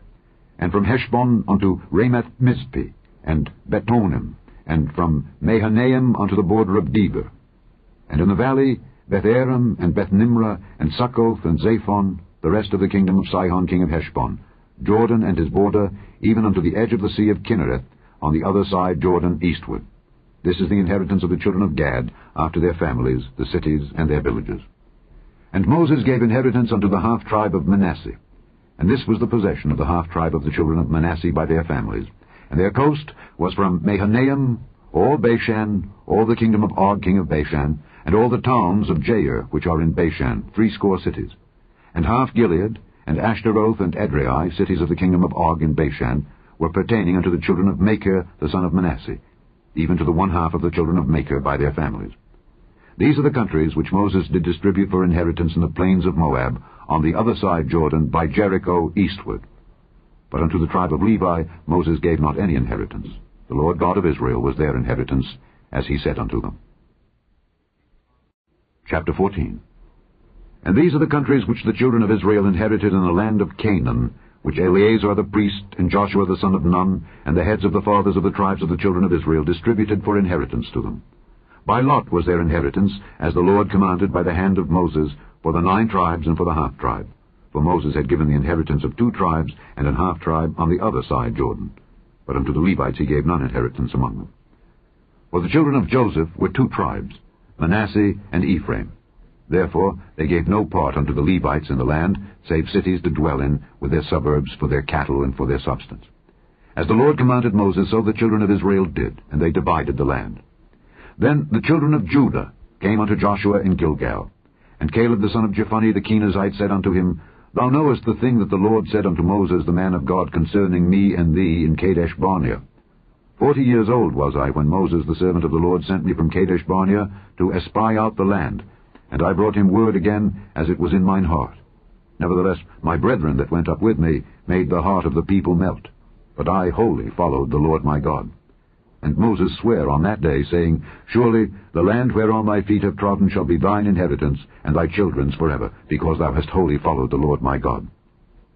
and from Heshbon unto Ramath-Mizpeh, and Betonim, and from Mahanaim unto the border of Debir. And in the valley, Beth-aram, and Beth-nimrah, and Succoth, and Zaphon, the rest of the kingdom of Sihon king of Heshbon, Jordan and his border, even unto the edge of the sea of Kinnereth, on the other side Jordan eastward. This is the inheritance of the children of Gad, after their families, the cities, and their villages. And Moses gave inheritance unto the half-tribe of Manasseh. And this was the possession of the half-tribe of the children of Manasseh by their families. And their coast was from Mahanaim, all Bashan, all the kingdom of Og king of Bashan, and all the towns of Jair, which are in Bashan, 80 cities. And half Gilead, and Ashtaroth, and Edrei, cities of the kingdom of Og in Bashan, were pertaining unto the children of Machir, the son of Manasseh, even to the one half of the children of Machir by their families. These are the countries which Moses did distribute for inheritance in the plains of Moab, on the other side Jordan, by Jericho eastward. But unto the tribe of Levi Moses gave not any inheritance. The Lord God of Israel was their inheritance, as he said unto them. Chapter 14. And these are the countries which the children of Israel inherited in the land of Canaan, which Eleazar the priest, and Joshua the son of Nun, and the heads of the fathers of the tribes of the children of Israel distributed for inheritance to them. By lot was their inheritance, as the Lord commanded by the hand of Moses, for the 9 tribes and for the half-tribe. For Moses had given the inheritance of 2 tribes and an half-tribe on the other side Jordan. But unto the Levites he gave none inheritance among them. For the children of Joseph were 2 tribes, Manasseh and Ephraim. Therefore they gave no part unto the Levites in the land, save cities to dwell in, with their suburbs for their cattle and for their substance. As the Lord commanded Moses, so the children of Israel did, and they divided the land. Then the children of Judah came unto Joshua in Gilgal. And Caleb the son of Jephunneh the Kenizzite said unto him, Thou knowest the thing that the Lord said unto Moses the man of God concerning me and thee in Kadesh-barnea. 40 years old was I when Moses the servant of the Lord sent me from Kadesh-barnea to espy out the land, and I brought him word again as it was in mine heart. Nevertheless my brethren that went up with me made the heart of the people melt, but I wholly followed the Lord my God. And Moses sware on that day, saying, Surely the land whereon thy feet have trodden shall be thine inheritance, and thy children's forever, because thou hast wholly followed the Lord my God.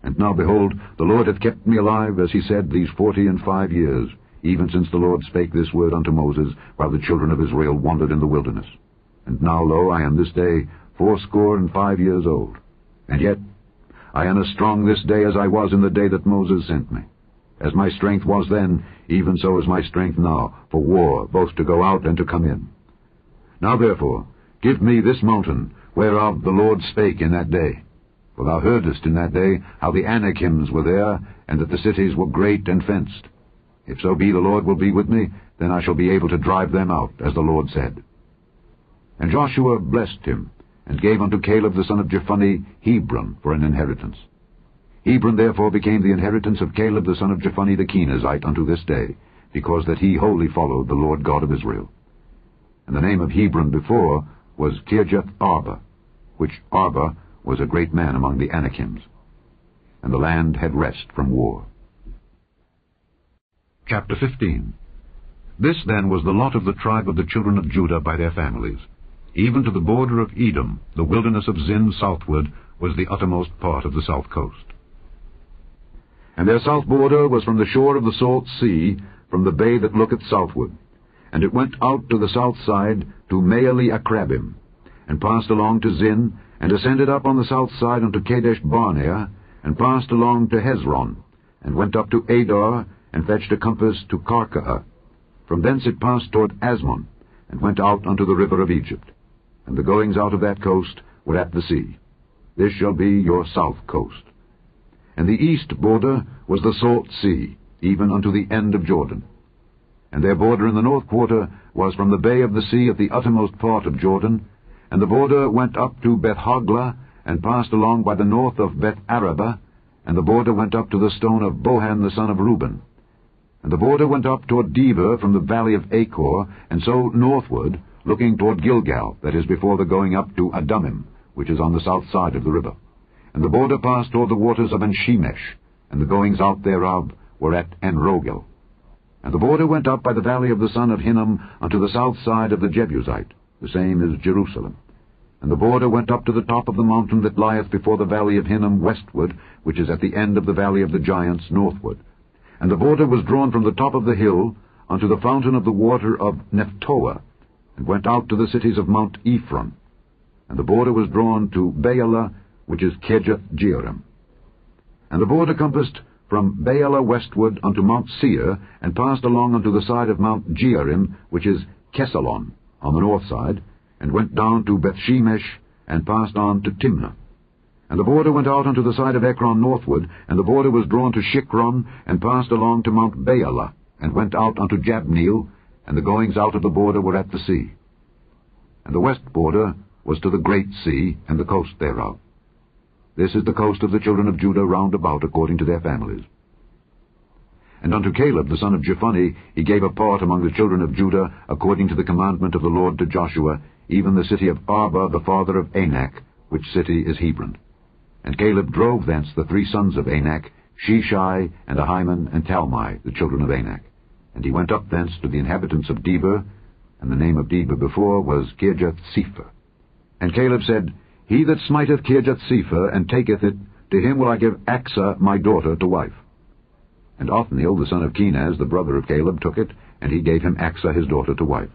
And now, behold, the Lord hath kept me alive, as he said, these 45 years, even since the Lord spake this word unto Moses, while the children of Israel wandered in the wilderness. And now, lo, I am this day 85 years old. And yet I am as strong this day as I was in the day that Moses sent me. As my strength was then, even so is my strength now, for war, both to go out and to come in. Now therefore, give me this mountain, whereof the Lord spake in that day. For thou heardest in that day how the Anakims were there, and that the cities were great and fenced. If so be the Lord will be with me, then I shall be able to drive them out, as the Lord said. And Joshua blessed him, and gave unto Caleb the son of Jephunneh Hebron for an inheritance. Hebron therefore became the inheritance of Caleb the son of Jephunneh the Kenizzite unto this day, because that he wholly followed the Lord God of Israel. And the name of Hebron before was Kirjath-arba, which Arba was a great man among the Anakims. And the land had rest from war. Chapter 15. This then was the lot of the tribe of the children of Judah by their families. Even to the border of Edom, the wilderness of Zin southward, was the uttermost part of the south coast. And their south border was from the shore of the salt sea, from the bay that looketh southward. And it went out to the south side to Maale-Akrabim, and passed along to Zin, and ascended up on the south side unto Kadesh-barnea, and passed along to Hezron, and went up to Adar, and fetched a compass to Karkah. From thence it passed toward Asmon, and went out unto the river of Egypt. And the goings out of that coast were at the sea. This shall be your south coast. And the east border was the salt sea, even unto the end of Jordan. And their border in the north quarter was from the bay of the sea at the uttermost part of Jordan, and the border went up to Beth-hoglah, and passed along by the north of Beth-arabah, and the border went up to the stone of Bohan the son of Reuben. And the border went up toward Debir from the valley of Achor, and so northward, looking toward Gilgal, that is before the going up to Adumim, which is on the south side of the river. And the border passed toward the waters of En-shemesh, and the goings out thereof were at En-rogel. And the border went up by the valley of the son of Hinnom unto the south side of the Jebusite, the same is Jerusalem. And the border went up to the top of the mountain that lieth before the valley of Hinnom westward, which is at the end of the valley of the giants northward. And the border was drawn from the top of the hill unto the fountain of the water of Nephtoah, and went out to the cities of Mount Ephron. And the border was drawn to Baalah, which is Kirjath-jearim. And the border compassed from Baalah westward unto Mount Seir, and passed along unto the side of Mount Jearim, which is Kesalon, on the north side, and went down to Bethshemesh, and passed on to Timnah. And the border went out unto the side of Ekron northward, and the border was drawn to Shikron, and passed along to Mount Baalah, and went out unto Jabneel, and the goings out of the border were at the sea. And the west border was to the great sea, and the coast thereof. This is the coast of the children of Judah round about according to their families. And unto Caleb the son of Jephunneh he gave a part among the children of Judah, according to the commandment of the Lord to Joshua, even the city of Arba the father of Anak, which city is Hebron. And Caleb drove thence the 3 sons of Anak, Sheshai, and Ahiman, and Talmai, the children of Anak. And he went up thence to the inhabitants of Debir, and the name of Debir before was Kirjath-sepher. And Caleb said, He that smiteth Kirjath-sepher, and taketh it, to him will I give Achsah my daughter to wife. And Othniel the son of Kenaz, the brother of Caleb, took it, and he gave him Achsah his daughter to wife.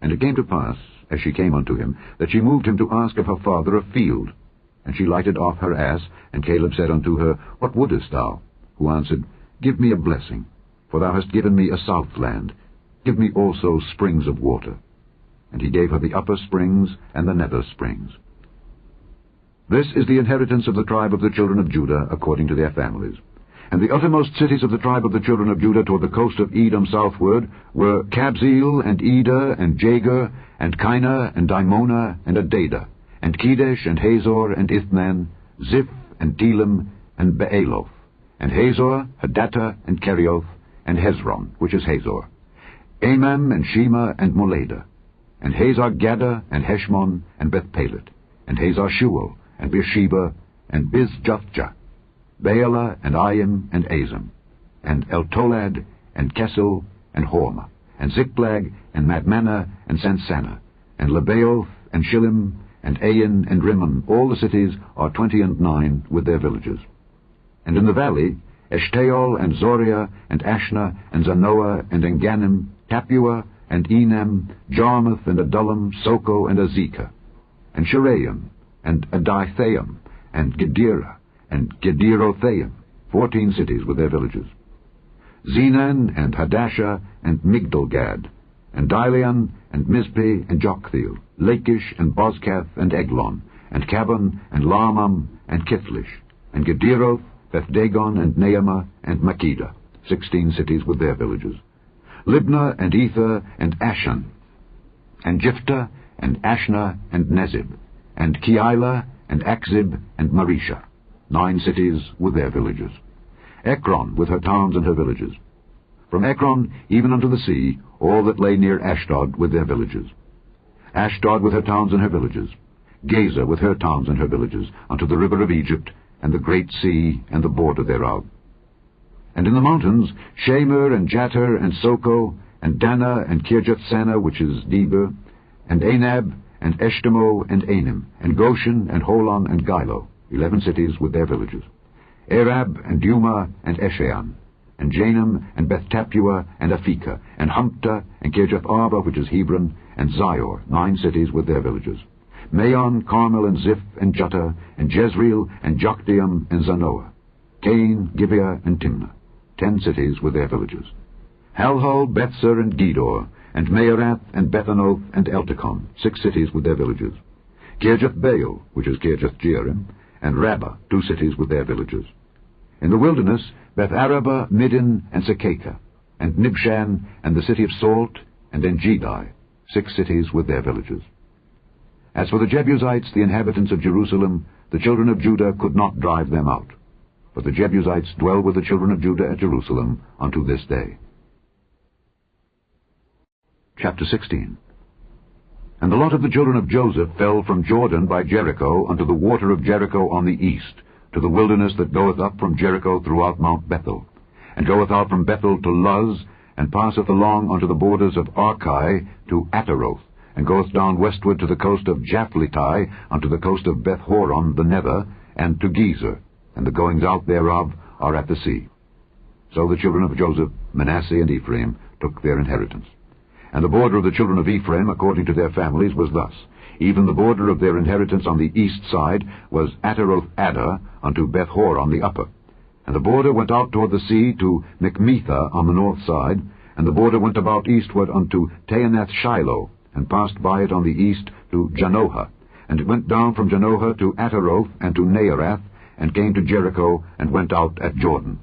And it came to pass, as she came unto him, that she moved him to ask of her father a field. And she lighted off her ass, and Caleb said unto her, What wouldest thou? Who answered, Give me a blessing, for thou hast given me a south land. Give me also springs of water. And he gave her the upper springs and the nether springs. This is the inheritance of the tribe of the children of Judah, according to their families. And the uttermost cities of the tribe of the children of Judah toward the coast of Edom southward were Kabzeel, and Eder, and Jagur, and Kinah, and Dimonah, and Adadah, and Kedesh, and Hazor, and Ithnan, Ziph, and Telem, and Baaloth, and Hazor, Hadattah, and Kerioth, and Hezron, which is Hazor, Amam, and Shema, and Moladah, and Hazar-Gaddah, and Heshmon, and Beth-Pelet, and Hazar-Shual, and Beersheba, and Bizjathjah, Baalah, and Ayim, and Azim, and Eltolad, and Kesel, and Hormah, and Ziklag, and Madmanah, and Sansannah, and Lebaoth, and Shillim, and Ain, and Rimmon. All the cities are 29 with their villages. And in the valley, Eshtaol, and Zoriah, and Ashna, and Zanoah, and Enganim, Tapua, and Enam, Jarmuth, and Adullam, Soko, and Azekah, and Shiraim, and Adithaim, and Gederah, and Gederothaim, 14 cities with their villages. Zenan, and Hadashah, and Migdalgad, and Dilean, and Mizpeh, and Joktheel, Lachish, and Bozkath, and Eglon, and Cabon, and Lahmam, and Kithlish, and Gederoth, Beth-dagon, and Naamah, and Makkedah, 16 cities with their villages. Libnah, and Ether, and Ashan, and Jiphthah, and Ashna, and Nezib, and Keilah, and Akzib, and Mareshah, 9 cities with their villages. Ekron with her towns and her villages. From Ekron even unto the sea, all that lay near Ashdod with their villages. Ashdod with her towns and her villages. Gaza with her towns and her villages, unto the river of Egypt, and the great sea, and the border thereof. And in the mountains, Shamer, and Jatir, and Soko, and Dana, and Kirjath-sanah, which is Debir, and Anab, and Eshtemoh, and Anim, and Goshen, and Holon, and Gilo, 11 cities with their villages. Arab, and Dumah, and Eshean, and Janam, and Beth-tapua, and Aphekah, and Humptah, and Kirjath-arba, which is Hebron, and Zior, 9 cities with their villages. Maon, Carmel, and Ziph, and Juttah, and Jezreel, and Jokdeam, and Zanoah, Cain, Gibeah, and Timnah, 10 cities with their villages. Halhul, Bethzer, and Gedor, and Meerath, and Bethanoth, and Eltekon, 6 cities with their villages. Kirjath-baal, which is Kirjath-jearim, and Rabbah, 2 cities with their villages. In the wilderness, Beth-araba, Middin, and Sekekah, and Nibshan, and the city of Salt, and En-gedi, 6 cities with their villages. As for the Jebusites, the inhabitants of Jerusalem, the children of Judah could not drive them out. But the Jebusites dwell with the children of Judah at Jerusalem unto this day. Chapter 16. And the lot of the children of Joseph fell from Jordan by Jericho unto the water of Jericho on the east, to the wilderness that goeth up from Jericho throughout Mount Bethel, and goeth out from Bethel to Luz, and passeth along unto the borders of Archi to Ataroth, and goeth down westward to the coast of Japhletai, unto the coast of Beth-horon the nether, and to Gezer, and the goings out thereof are at the sea. So the children of Joseph, Manasseh, and Ephraim took their inheritance. And the border of the children of Ephraim, according to their families, was thus. Even the border of their inheritance on the east side was Ataroth-Adar unto Beth-horon the upper. And the border went out toward the sea to Michmethah on the north side, and the border went about eastward unto Taanath-Shiloh, and passed by it on the east to Janohah. And it went down from Janohah to Ataroth and to Naarath, and came to Jericho, and went out at Jordan.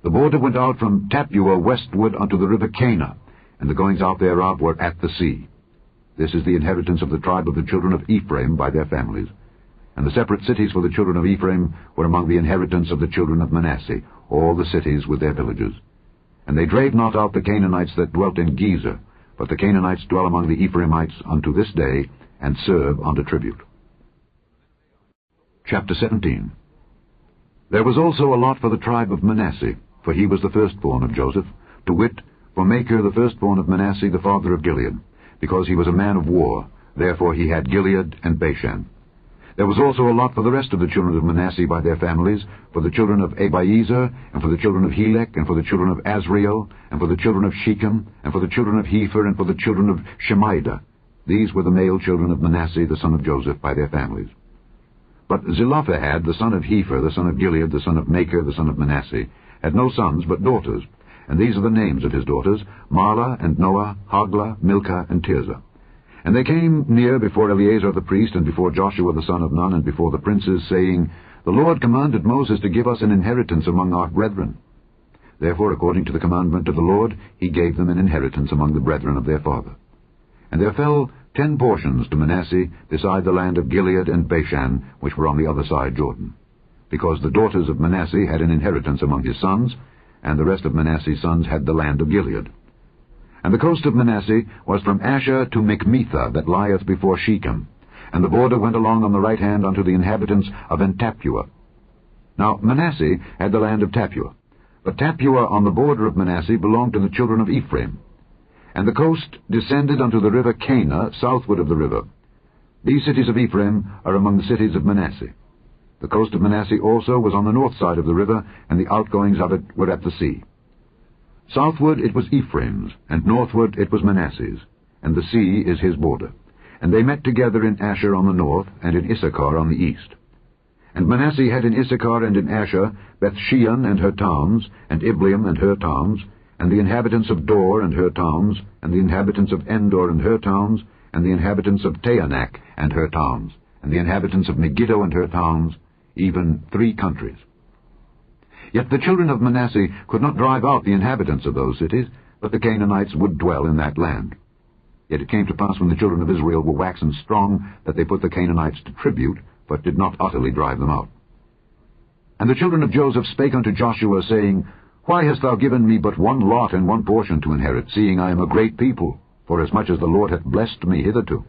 The border went out from Tappuah westward unto the river Cana, and the goings out thereof were at the sea. This is the inheritance of the tribe of the children of Ephraim by their families. And the separate cities for the children of Ephraim were among the inheritance of the children of Manasseh, all the cities with their villages. And they drave not out the Canaanites that dwelt in Gezer, but the Canaanites dwell among the Ephraimites unto this day, and serve under tribute. Chapter 17. There was also a lot for the tribe of Manasseh, for he was the firstborn of Joseph, to wit, for Machir the firstborn of Manasseh, the father of Gilead, because he was a man of war, therefore he had Gilead and Bashan. There was also a lot for the rest of the children of Manasseh by their families, for the children of Abiezer, and for the children of Helek, and for the children of Azriel, and for the children of Shechem, and for the children of Hepher, and for the children of Shemida. These were the male children of Manasseh, the son of Joseph, by their families. But Zelophehad, the son of Hepher, the son of Gilead, the son of Machir, the son of Manasseh, had no sons but daughters, and these are the names of his daughters, Mahlah and Noah, Hoglah, Milcah, and Tirzah. And they came near before Eleazar the priest, and before Joshua the son of Nun, and before the princes, saying, The Lord commanded Moses to give us an inheritance among our brethren. Therefore, according to the commandment of the Lord, he gave them an inheritance among the brethren of their father. And there fell 10 portions to Manasseh, beside the land of Gilead and Bashan, which were on the other side Jordan, because the daughters of Manasseh had an inheritance among his sons, and the rest of Manasseh's sons had the land of Gilead. And the coast of Manasseh was from Asher to Michmethah, that lieth before Shechem, and the border went along on the right hand unto the inhabitants of Tappuah. Now Manasseh had the land of Tappuah, but Tappuah on the border of Manasseh belonged to the children of Ephraim. And the coast descended unto the river Cana, southward of the river. These cities of Ephraim are among the cities of Manasseh. The coast of Manasseh also was on the north side of the river, and the outgoings of it were at the sea. Southward it was Ephraim's, and northward it was Manasseh's, and the sea is his border. And they met together in Asher on the north, and in Issachar on the east. And Manasseh had in Issachar and in Asher Bethshean and her towns, and Ibleam and her towns, and the inhabitants of Dor and her towns, and the inhabitants of Endor and her towns, and the inhabitants of Taanach and her towns, and the inhabitants of Megiddo and her towns, even 3 countries. Yet the children of Manasseh could not drive out the inhabitants of those cities, but the Canaanites would dwell in that land. Yet it came to pass, when the children of Israel were waxen strong, that they put the Canaanites to tribute, but did not utterly drive them out. And the children of Joseph spake unto Joshua, saying, Why hast thou given me but 1 lot and 1 portion to inherit, seeing I am a great people, forasmuch as the Lord hath blessed me hitherto?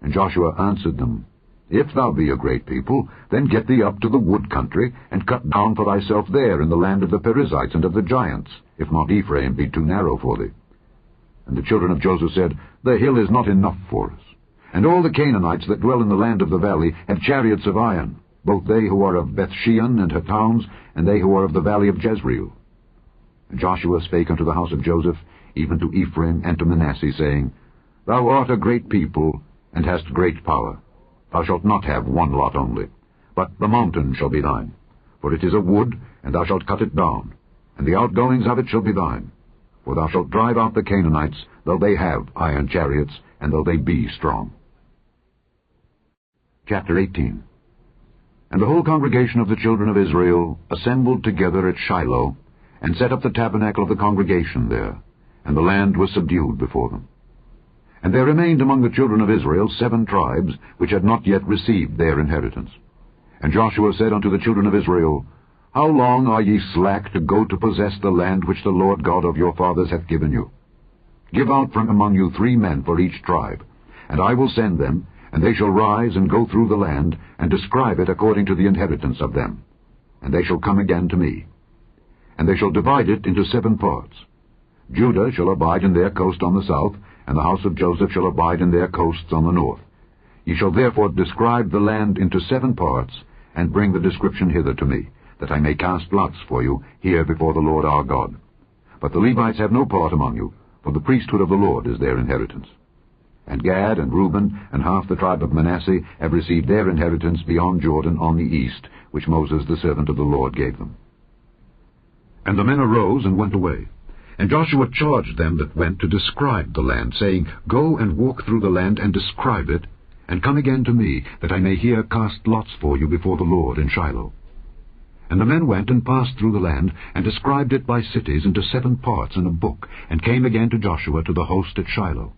And Joshua answered them, If thou be a great people, then get thee up to the wood country, and cut down for thyself there in the land of the Perizzites and of the giants, if Mount Ephraim be too narrow for thee. And the children of Joseph said, The hill is not enough for us. And all the Canaanites that dwell in the land of the valley have chariots of iron, both they who are of Bethshean and her towns, and they who are of the valley of Jezreel. And Joshua spake unto the house of Joseph, even to Ephraim and to Manasseh, saying, Thou art a great people, and hast great power. Thou shalt not have 1 lot only, but the mountain shall be thine. For it is a wood, and thou shalt cut it down, and the outgoings of it shall be thine. For thou shalt drive out the Canaanites, though they have iron chariots, and though they be strong. Chapter 18. And the whole congregation of the children of Israel assembled together at Shiloh, and set up the tabernacle of the congregation there, and the land was subdued before them. And there remained among the children of Israel 7 tribes, which had not yet received their inheritance. And Joshua said unto the children of Israel, How long are ye slack to go to possess the land which the Lord God of your fathers hath given you? Give out from among you 3 men for each tribe, and I will send them, and they shall rise and go through the land, and describe it according to the inheritance of them. And they shall come again to me. And they shall divide it into 7 parts. Judah shall abide in their coast on the south, and the house of Joseph shall abide in their coasts on the north. Ye shall therefore describe the land into 7 parts, and bring the description hither to me, that I may cast lots for you here before the Lord our God. But the Levites have no part among you, for the priesthood of the Lord is their inheritance. And Gad and Reuben and half the tribe of Manasseh have received their inheritance beyond Jordan on the east, which Moses the servant of the Lord gave them. And the men arose and went away. And Joshua charged them that went to describe the land, saying, Go and walk through the land and describe it, and come again to me, that I may here cast lots for you before the Lord in Shiloh. And the men went and passed through the land, and described it by cities into 7 parts in a book, and came again to Joshua to the host at Shiloh.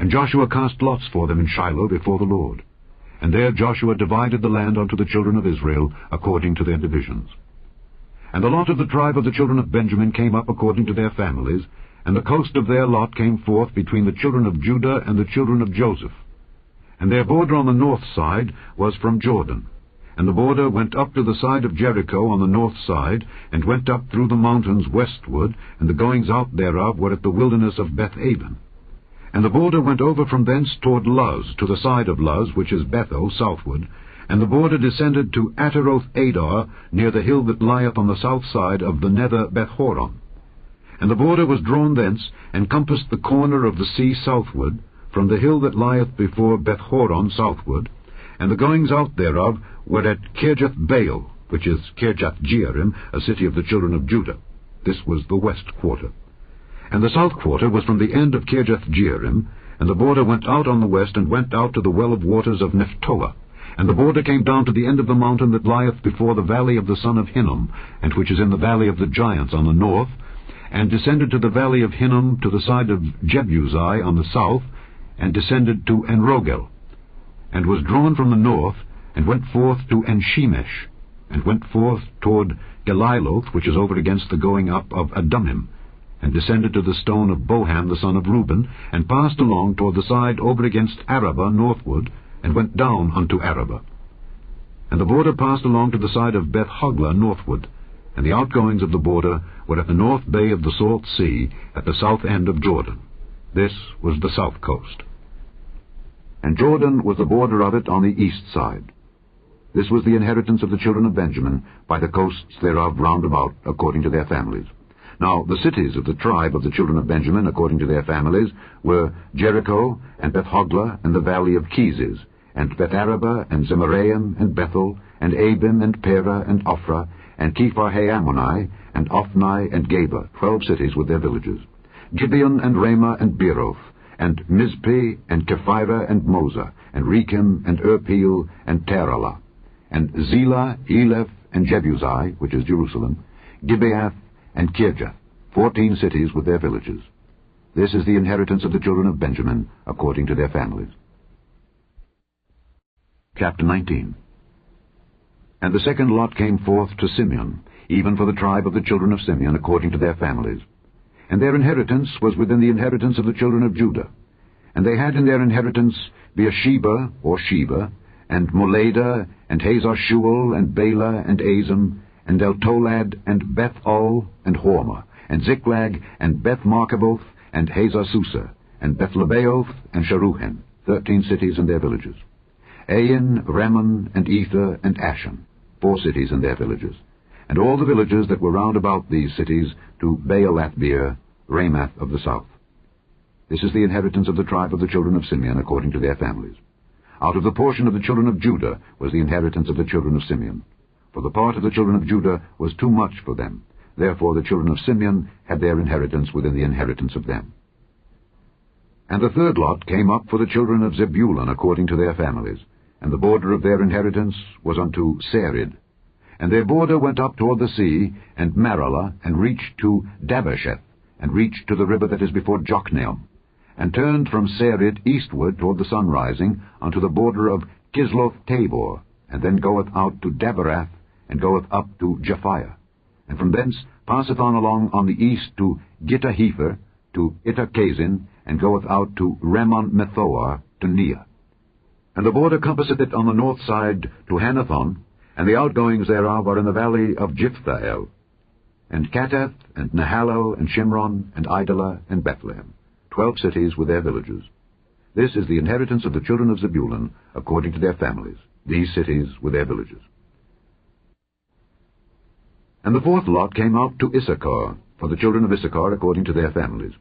And Joshua cast lots for them in Shiloh before the Lord. And there Joshua divided the land unto the children of Israel according to their divisions. And the lot of the tribe of the children of Benjamin came up according to their families, and the coast of their lot came forth between the children of Judah and the children of Joseph. And their border on the north side was from Jordan. And the border went up to the side of Jericho on the north side, and went up through the mountains westward, and the goings out thereof were at the wilderness of Beth-aven. And the border went over from thence toward Luz, to the side of Luz, which is Bethel, southward, and the border descended to Ataroth-adar, near the hill that lieth on the south side of the nether Beth-horon. And the border was drawn thence, and compassed the corner of the sea southward, from the hill that lieth before Beth-horon southward, and the goings out thereof were at Kirjath-baal, which is Kirjath-jearim, a city of the children of Judah. This was the west quarter. And the south quarter was from the end of Kirjath-jearim, and the border went out on the west, and went out to the well of waters of Nephtoah. And the border came down to the end of the mountain that lieth before the valley of the son of Hinnom, and which is in the valley of the giants on the north, and descended to the valley of Hinnom to the side of Jebusai on the south, and descended to Enrogel, and was drawn from the north, and went forth to Enshemesh, and went forth toward Geliloth, which is over against the going up of Adummim, and descended to the stone of Bohan the son of Reuben, and passed along toward the side over against Arabah northward, and went down unto Arabah. And the border passed along to the side of Beth-hoglah northward, and the outgoings of the border were at the north bay of the Salt Sea, at the south end of Jordan. This was the south coast. And Jordan was the border of it on the east side. This was the inheritance of the children of Benjamin, by the coasts thereof round about, according to their families. Now the cities of the tribe of the children of Benjamin, according to their families, were Jericho, and Beth-hoglah, and the valley of Keziz, and Beth-arabah, and Zemaraim, and Bethel, and Abim, and Perah, and Ophrah, and Kephar-haamoni, and Ophni, and Geba, 12 cities with their villages, Gibeon, and Ramah, and Beeroth, and Mizpeh, and Kephirah, and Moza, and Rekem, and Irpeel, and Taralah, and Zelah, Eleph, and Jebusai, which is Jerusalem, Gibeath, and Kirjath, 14 cities with their villages. This is the inheritance of the children of Benjamin, according to their families. Chapter 19. And the second lot came forth to Simeon, even for the tribe of the children of Simeon, according to their families. And their inheritance was within the inheritance of the children of Judah. And they had in their inheritance Beersheba, or Sheba, and Moladah, and Hazar-shual, and Bela, and Azim, and Eltolad, and Beth-ol, and Hormah, and Ziklag, and Beth-markaboth, and Hazar-susa, and Beth-lebaoth, and Sharuhen, 13 cities and their villages. Ain, Rammon, and Ether, and Ashan, 4 cities and their villages. And all the villages that were round about these cities to Baalathbeer, Ramath of the south. This is the inheritance of the tribe of the children of Simeon, according to their families. Out of the portion of the children of Judah was the inheritance of the children of Simeon. For the part of the children of Judah was too much for them. Therefore the children of Simeon had their inheritance within the inheritance of them. And the third lot came up for the children of Zebulun according to their families, and the border of their inheritance was unto Sarid. And their border went up toward the sea, and Maralah, and reached to Dabbasheth, and reached to the river that is before Jokneam, and turned from Sarid eastward toward the sunrising, unto the border of Kisloth-tabor, and then goeth out to Daberath, and goeth up to Japhiah, and from thence passeth on along on the east to Gittahepher, to Ittachazin, and goeth out to Rammon-methoar, to Neah. And the border compasseth it on the north side to Hanathon, and the outgoings thereof are in the valley of Jiphthahel, and Katath, and Nahalal, and Shimron, and Idalah, and Bethlehem, 12 cities with their villages. This is the inheritance of the children of Zebulun, according to their families, these cities with their villages. And the fourth lot came out to Issachar, for the children of Issachar according to their families.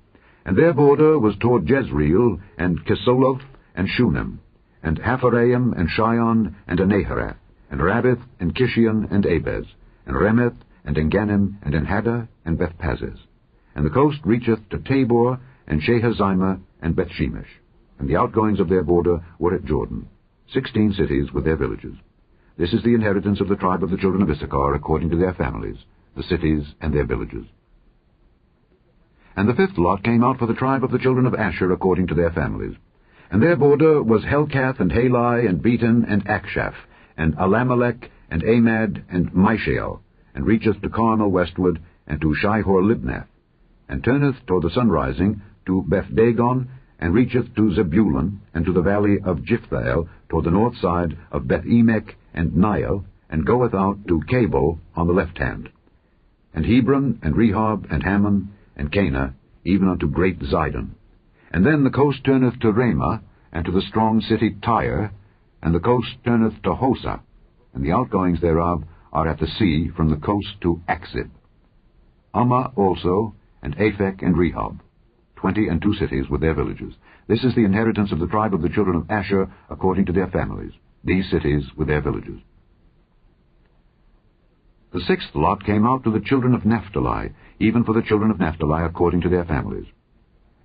And their border was toward Jezreel, and Kesoloth, and Shunem, and Hapharaim, and Shion, and Anaharath, and Rabbith, and Kishion, and Abez, and Remeth, and Engannim, and Enhaddah, and Bethpazzez. And the coast reacheth to Tabor, and Shehazimah, and Bethshemesh. And the outgoings of their border were at Jordan, 16 cities with their villages. This is the inheritance of the tribe of the children of Issachar according to their families, the cities and their villages. And the fifth lot came out for the tribe of the children of Asher according to their families. And their border was Helkath, and Halai, and Beton, and Akshaph, and Alamelech, and Amad, and Mishael, and reacheth to Carmel westward, and to Shihor-Libnath, and turneth toward the sunrising to Beth-Dagon, and reacheth to Zebulun, and to the valley of Jiphthahel, toward the north side of Beth-Emek and Niel, and goeth out to Cabul on the left hand. And Hebron, and Rehob, and Hammon, and Cana, even unto great Zidon. And then the coast turneth to Ramah, and to the strong city Tyre, and the coast turneth to Hosa, and the outgoings thereof are at the sea from the coast to Axib. Ummah also, and Aphek, and Rehob, 22 cities with their villages. This is the inheritance of the tribe of the children of Asher according to their families, these cities with their villages. The sixth lot came out to the children of Naphtali, even for the children of Naphtali according to their families.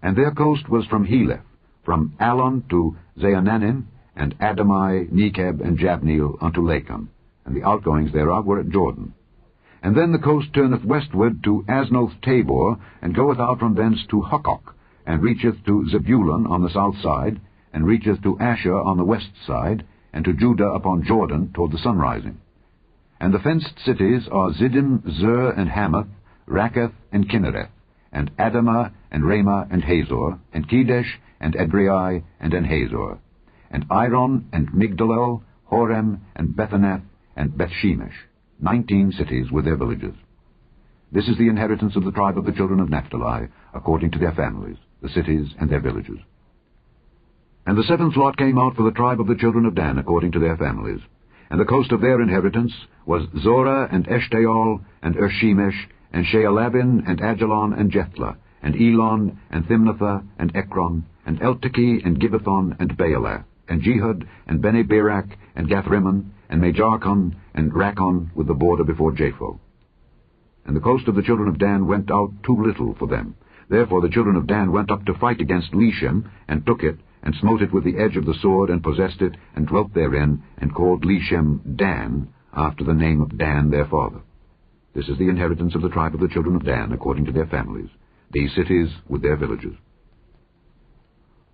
And their coast was from Heleph, from Allon to Zaananim, and Adamai, Nekeb, and Jabneel unto Lakum, and the outgoings thereof were at Jordan. And then the coast turneth westward to Aznoth Tabor, and goeth out from thence to Hukkok, and reacheth to Zebulun on the south side, and reacheth to Asher on the west side, and to Judah upon Jordan toward the sunrising. And the fenced cities are Ziddim, Zer, and Hamath, Rakkath, and Kinnereth, and Adamah, and Ramah, and Hazor, and Kedesh, and Edrei, and Enhazor, and Iron, and Migdalel, Horem, and Bethanath, and Bethshemesh, 19 cities with their villages. This is the inheritance of the tribe of the children of Naphtali, according to their families, the cities and their villages. And the seventh lot came out for the tribe of the children of Dan, according to their families. And the coast of their inheritance was Zorah, and Eshtaol, and Ershemesh, and Shealabin, and Ajalon, and Jethlah, and Elon, and Thimnathah, and Ekron, and Eltekeh, and Gibbethon, and Baalah, and Jehud, and Bene-Berak, and Gathrimmon, and Majarkon, and Rakkon, with the border before Japho. And the coast of the children of Dan went out too little for them. Therefore the children of Dan went up to fight against Leshem, and took it, and smote it with the edge of the sword, and possessed it, and dwelt therein, and called Leshem Dan, after the name of Dan their father. This is the inheritance of the tribe of the children of Dan, according to their families, these cities with their villages.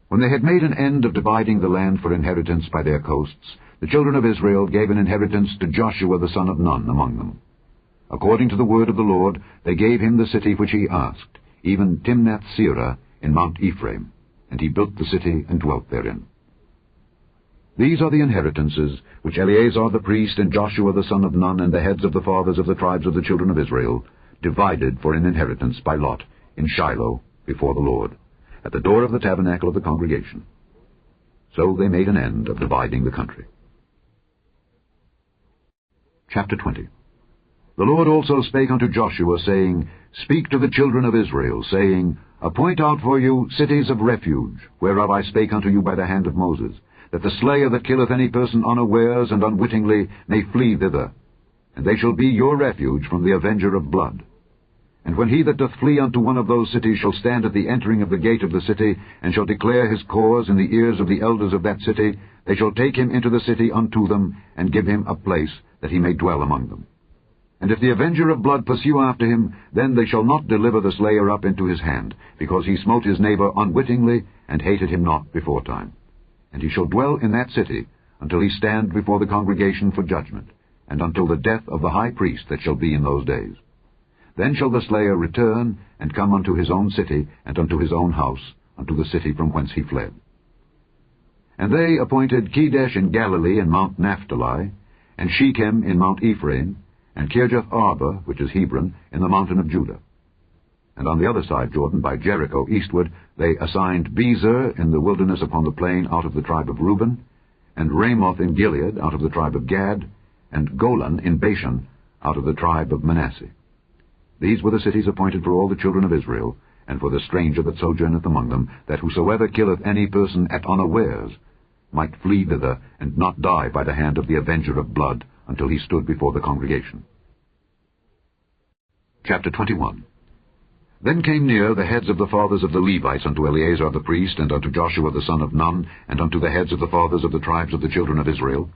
When they had made an end of dividing the land for inheritance by their coasts, the children of Israel gave an inheritance to Joshua the son of Nun among them. According to the word of the Lord, they gave him the city which he asked, even Timnath-Serah in Mount Ephraim, and he built the city and dwelt therein. These are the inheritances which Eleazar the priest and Joshua the son of Nun and the heads of the fathers of the tribes of the children of Israel divided for an inheritance by lot in Shiloh before the Lord, at the door of the tabernacle of the congregation. So they made an end of dividing the country. Chapter 20. The Lord also spake unto Joshua, saying, Speak to the children of Israel, saying, Appoint out for you cities of refuge, whereof I spake unto you by the hand of Moses, that the slayer that killeth any person unawares and unwittingly may flee thither, and they shall be your refuge from the avenger of blood. And when he that doth flee unto one of those cities shall stand at the entering of the gate of the city, and shall declare his cause in the ears of the elders of that city, they shall take him into the city unto them, and give him a place, that he may dwell among them. And if the avenger of blood pursue after him, then they shall not deliver the slayer up into his hand, because he smote his neighbor unwittingly, and hated him not beforetime. And he shall dwell in that city, until he stand before the congregation for judgment, and until the death of the high priest that shall be in those days. Then shall the slayer return, and come unto his own city, and unto his own house, unto the city from whence he fled. And they appointed Kedesh in Galilee in Mount Naphtali, and Shechem in Mount Ephraim, and Kirjath-Arba, which is Hebron, in the mountain of Judah. And on the other side Jordan, by Jericho eastward, they assigned Bezer in the wilderness upon the plain out of the tribe of Reuben, and Ramoth in Gilead out of the tribe of Gad, and Golan in Bashan out of the tribe of Manasseh. These were the cities appointed for all the children of Israel, and for the stranger that sojourneth among them, that whosoever killeth any person at unawares might flee thither, and not die by the hand of the avenger of blood, until he stood before the congregation. Chapter 21. Then came near the heads of the fathers of the Levites unto Eleazar the priest, and unto Joshua the son of Nun, and unto the heads of the fathers of the tribes of the children of Israel.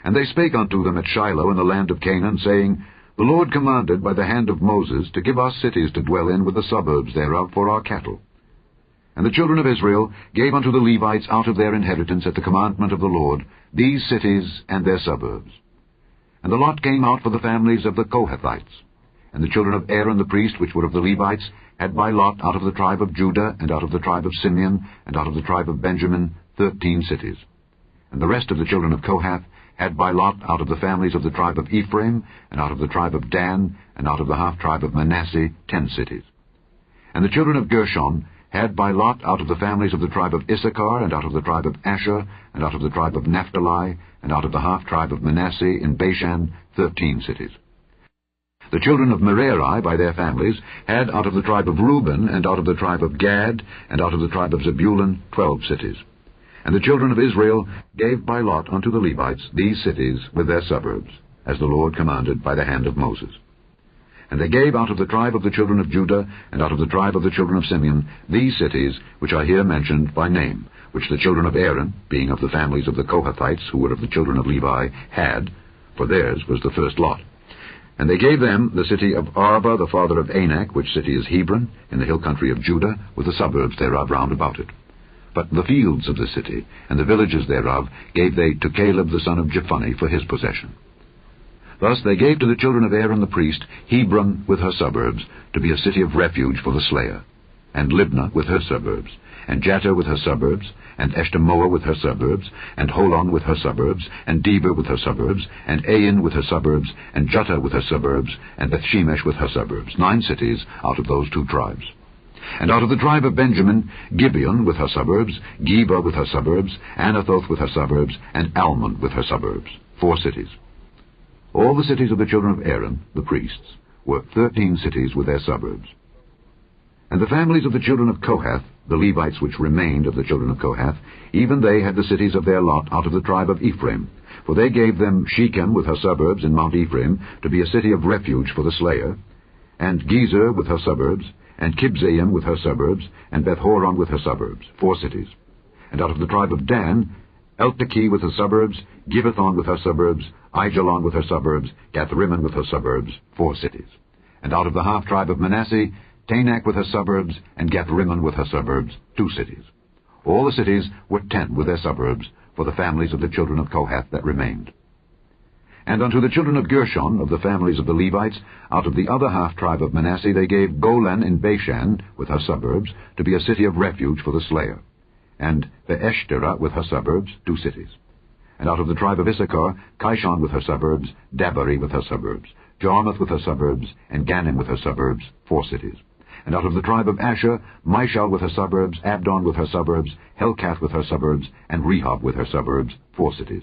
And they spake unto them at Shiloh in the land of Canaan, saying, The Lord commanded by the hand of Moses to give us cities to dwell in with the suburbs thereof for our cattle. And the children of Israel gave unto the Levites out of their inheritance at the commandment of the Lord these cities and their suburbs. And the lot came out for the families of the Kohathites. And the children of Aaron the priest, which were of the Levites, had by lot out of the tribe of Judah, and out of the tribe of Simeon, and out of the tribe of Benjamin, 13 cities. And the rest of the children of Kohath had by lot out of the families of the tribe of Ephraim, and out of the tribe of Dan, and out of the half-tribe of Manasseh, 10 cities. And the children of Gershon had by lot out of the families of the tribe of Issachar, and out of the tribe of Asher, and out of the tribe of Naphtali, and out of the half-tribe of Manasseh in Bashan, 13 cities. The children of Merari, by their families, had out of the tribe of Reuben, and out of the tribe of Gad, and out of the tribe of Zebulun, 12 cities. And the children of Israel gave by lot unto the Levites these cities with their suburbs, as the Lord commanded by the hand of Moses. And they gave out of the tribe of the children of Judah, and out of the tribe of the children of Simeon, these cities, which are here mentioned by name, which the children of Aaron, being of the families of the Kohathites, who were of the children of Levi, had, for theirs was the first lot. And they gave them the city of Arba, the father of Anak, which city is Hebron, in the hill country of Judah, with the suburbs thereof round about it. But the fields of the city, and the villages thereof, gave they to Caleb the son of Jephunneh for his possession. Thus they gave to the children of Aaron the priest Hebron with her suburbs, to be a city of refuge for the slayer, and Libnah with her suburbs, and Jatir with her suburbs, and Eshtemoa with her suburbs, and Holon with her suburbs, and Debir with her suburbs, and Ain with her suburbs, and Juttah with her suburbs, and Bethshemesh with her suburbs, 9 cities out of those 2 tribes. And out of the tribe of Benjamin, Gibeon with her suburbs, Geba with her suburbs, Anathoth with her suburbs, and Almon with her suburbs, 4 cities. All the cities of the children of Aaron, the priests, were 13 cities with their suburbs. And the families of the children of Kohath, the Levites which remained of the children of Kohath, even they had the cities of their lot out of the tribe of Ephraim. For they gave them Shechem with her suburbs in Mount Ephraim, to be a city of refuge for the slayer, and Gezer with her suburbs, and Kibzaim with her suburbs, and Bethhoron with her suburbs, 4 cities. And out of the tribe of Dan, Eltekeh with her suburbs, Gibbethon with her suburbs, Aijalon with her suburbs, Gathrimmon with her suburbs, 4 cities. And out of the half-tribe of Manasseh, Taanach with her suburbs, and Gathrimmon with her suburbs, 2 cities. All the cities were 10 with their suburbs, for the families of the children of Kohath that remained. And unto the children of Gershon, of the families of the Levites, out of the other half-tribe of Manasseh they gave Golan in Bashan, with her suburbs, to be a city of refuge for the slayer, and Beeshterah with her suburbs, 2 cities. And out of the tribe of Issachar, Kishon with her suburbs, Dabari with her suburbs, Jarmuth with her suburbs, and Ganim with her suburbs, 4 cities. And out of the tribe of Asher, Mishal with her suburbs, Abdon with her suburbs, Helkath with her suburbs, and Rehob with her suburbs, 4 cities.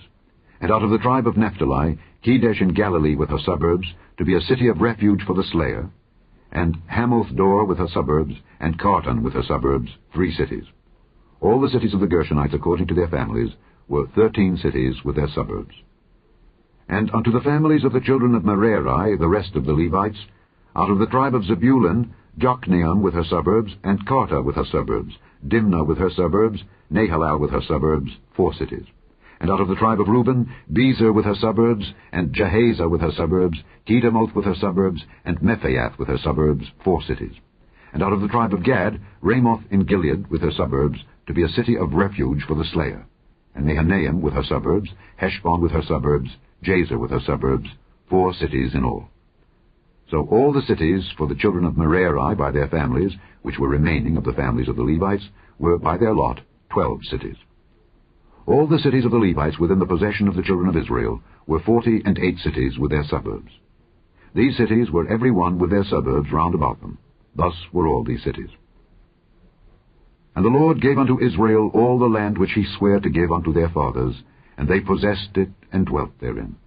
And out of the tribe of Naphtali, Kedesh in Galilee with her suburbs, to be a city of refuge for the slayer, and Hamoth Dor with her suburbs, and Kartan with her suburbs, 3 cities. All the cities of the Gershonites according to their families were 13 cities with their suburbs. And unto the families of the children of Merari, the rest of the Levites, out of the tribe of Zebulun, Jokneam with her suburbs, and Karta with her suburbs, Dimnah with her suburbs, Nahalal with her suburbs, 4 cities. And out of the tribe of Reuben, Bezer with her suburbs, and Jahaziah with her suburbs, Kedemoth with her suburbs, and Mephaath with her suburbs, 4 cities. And out of the tribe of Gad, Ramoth in Gilead with her suburbs, to be a city of refuge for the slayer, and Mahanaim with her suburbs, Heshbon with her suburbs, Jazer with her suburbs, 4 cities in all. So all the cities for the children of Merari by their families, which were remaining of the families of the Levites, were by their lot 12 cities. All the cities of the Levites within the possession of the children of Israel were 48 cities with their suburbs. These cities were every one with their suburbs round about them, Thus were all these cities. And the Lord gave unto Israel all the land which he sware to give unto their fathers, and they possessed it and dwelt therein.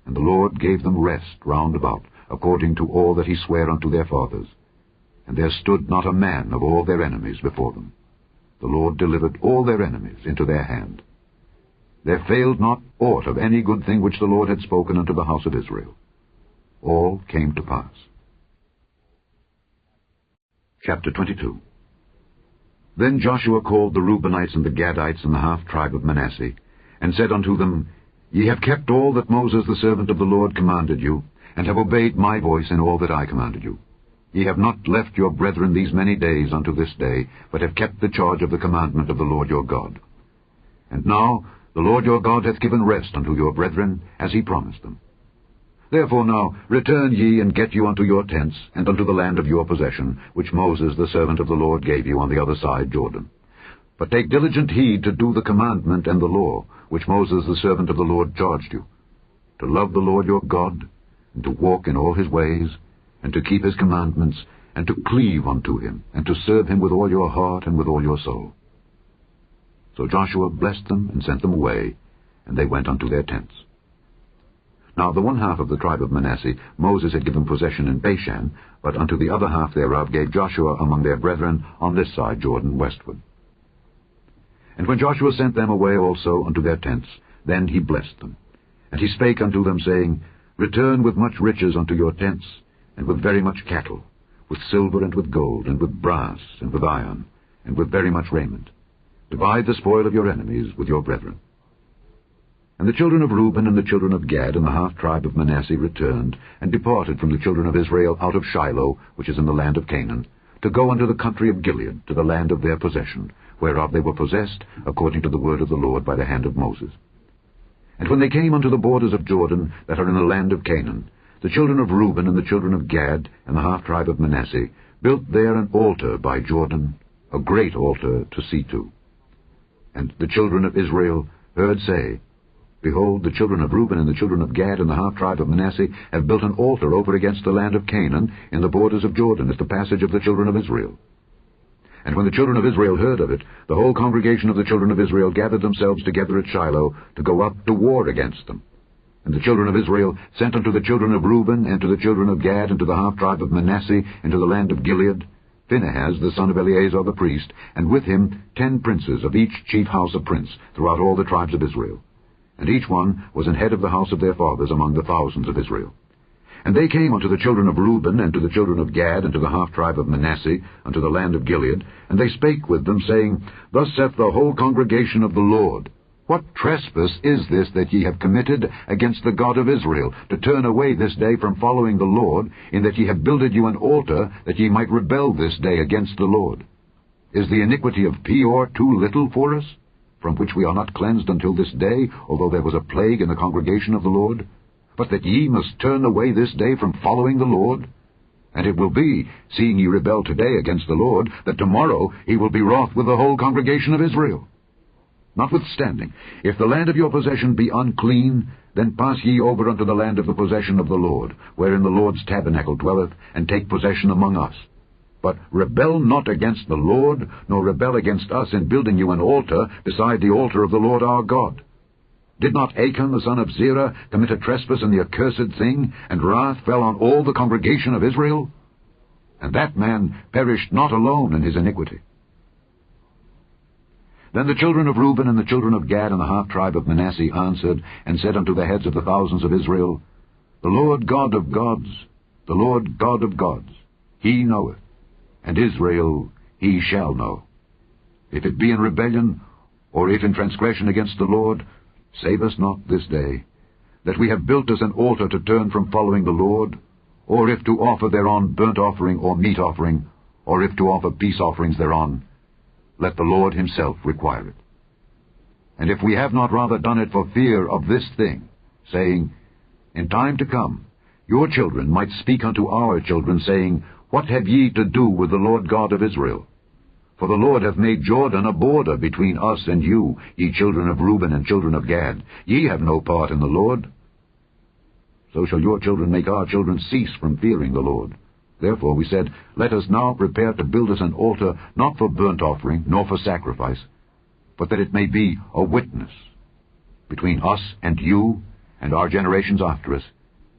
And the Lord gave them rest round about, according to all that he sware unto their fathers. And there stood not a man of all their enemies before them. The Lord delivered all their enemies into their hand. There failed not aught of any good thing which the Lord had spoken unto the house of Israel. All came to pass. Chapter 22. Then Joshua called the Reubenites and the Gadites and the half-tribe of Manasseh, and said unto them, Ye have kept all that Moses the servant of the Lord commanded you, and have obeyed my voice in all that I commanded you. Ye have not left your brethren these many days unto this day, but have kept the charge of the commandment of the Lord your God. And now the Lord your God hath given rest unto your brethren, as he promised them. Therefore now return ye, and get you unto your tents, and unto the land of your possession, which Moses the servant of the Lord gave you on the other side Jordan. But take diligent heed to do the commandment and the law, which Moses the servant of the Lord charged you, to love the Lord your God, and to walk in all his ways, and to keep his commandments, and to cleave unto him, and to serve him with all your heart and with all your soul. So Joshua blessed them, and sent them away, and they went unto their tents. Now the one half of the tribe of Manasseh Moses had given possession in Bashan, but unto the other half thereof gave Joshua among their brethren on this side Jordan westward. And when Joshua sent them away also unto their tents, then he blessed them. And he spake unto them, saying, Return with much riches unto your tents, and with very much cattle, with silver and with gold, and with brass, and with iron, and with very much raiment. Divide the spoil of your enemies with your brethren. And the children of Reuben and the children of Gad and the half-tribe of Manasseh returned, and departed from the children of Israel out of Shiloh, which is in the land of Canaan, to go unto the country of Gilead, to the land of their possession, whereof they were possessed, according to the word of the Lord by the hand of Moses. And when they came unto the borders of Jordan, that are in the land of Canaan, the children of Reuben and the children of Gad and the half-tribe of Manasseh built there an altar by Jordan, a great altar to see to. And the children of Israel heard say, Behold, the children of Reuben and the children of Gad and the half-tribe of Manasseh have built an altar over against the land of Canaan in the borders of Jordan at the passage of the children of Israel. And when the children of Israel heard of it, the whole congregation of the children of Israel gathered themselves together at Shiloh to go up to war against them. And the children of Israel sent unto the children of Reuben, and to the children of Gad, and to the half-tribe of Manasseh, into the land of Gilead, Phinehas the son of Eleazar the priest, and with him 10 princes of each chief house a prince, throughout all the tribes of Israel. And each one was an head of the house of their fathers among the thousands of Israel. And they came unto the children of Reuben, and to the children of Gad, and to the half-tribe of Manasseh, unto the land of Gilead, and they spake with them, saying, Thus saith the whole congregation of the Lord, What trespass is this that ye have committed against the God of Israel, to turn away this day from following the Lord, in that ye have builded you an altar, that ye might rebel this day against the Lord? Is the iniquity of Peor too little for us, from which we are not cleansed until this day, although there was a plague in the congregation of the Lord? But that ye must turn away this day from following the Lord? And it will be, seeing ye rebel today against the Lord, that tomorrow he will be wroth with the whole congregation of Israel. Notwithstanding, if the land of your possession be unclean, then pass ye over unto the land of the possession of the Lord, wherein the Lord's tabernacle dwelleth, and take possession among us. But rebel not against the Lord, nor rebel against us in building you an altar beside the altar of the Lord our God. Did not Achan the son of Zerah commit a trespass in the accursed thing, and wrath fell on all the congregation of Israel? And that man perished not alone in his iniquity. Then the children of Reuben and the children of Gad and the half-tribe of Manasseh answered, and said unto the heads of the thousands of Israel, The Lord God of gods, the Lord God of gods, he knoweth, and Israel he shall know. If it be in rebellion, or if in transgression against the Lord, save us not this day, that we have built us an altar to turn from following the Lord, or if to offer thereon burnt offering or meat offering, or if to offer peace offerings thereon, let the Lord himself require it. And if we have not rather done it for fear of this thing, saying, In time to come, your children might speak unto our children, saying, What have ye to do with the Lord God of Israel? For the Lord hath made Jordan a border between us and you, ye children of Reuben and children of Gad. Ye have no part in the Lord. So shall your children make our children cease from fearing the Lord, Therefore we said, Let us now prepare to build us an altar, not for burnt offering, nor for sacrifice, but that it may be a witness between us and you and our generations after us,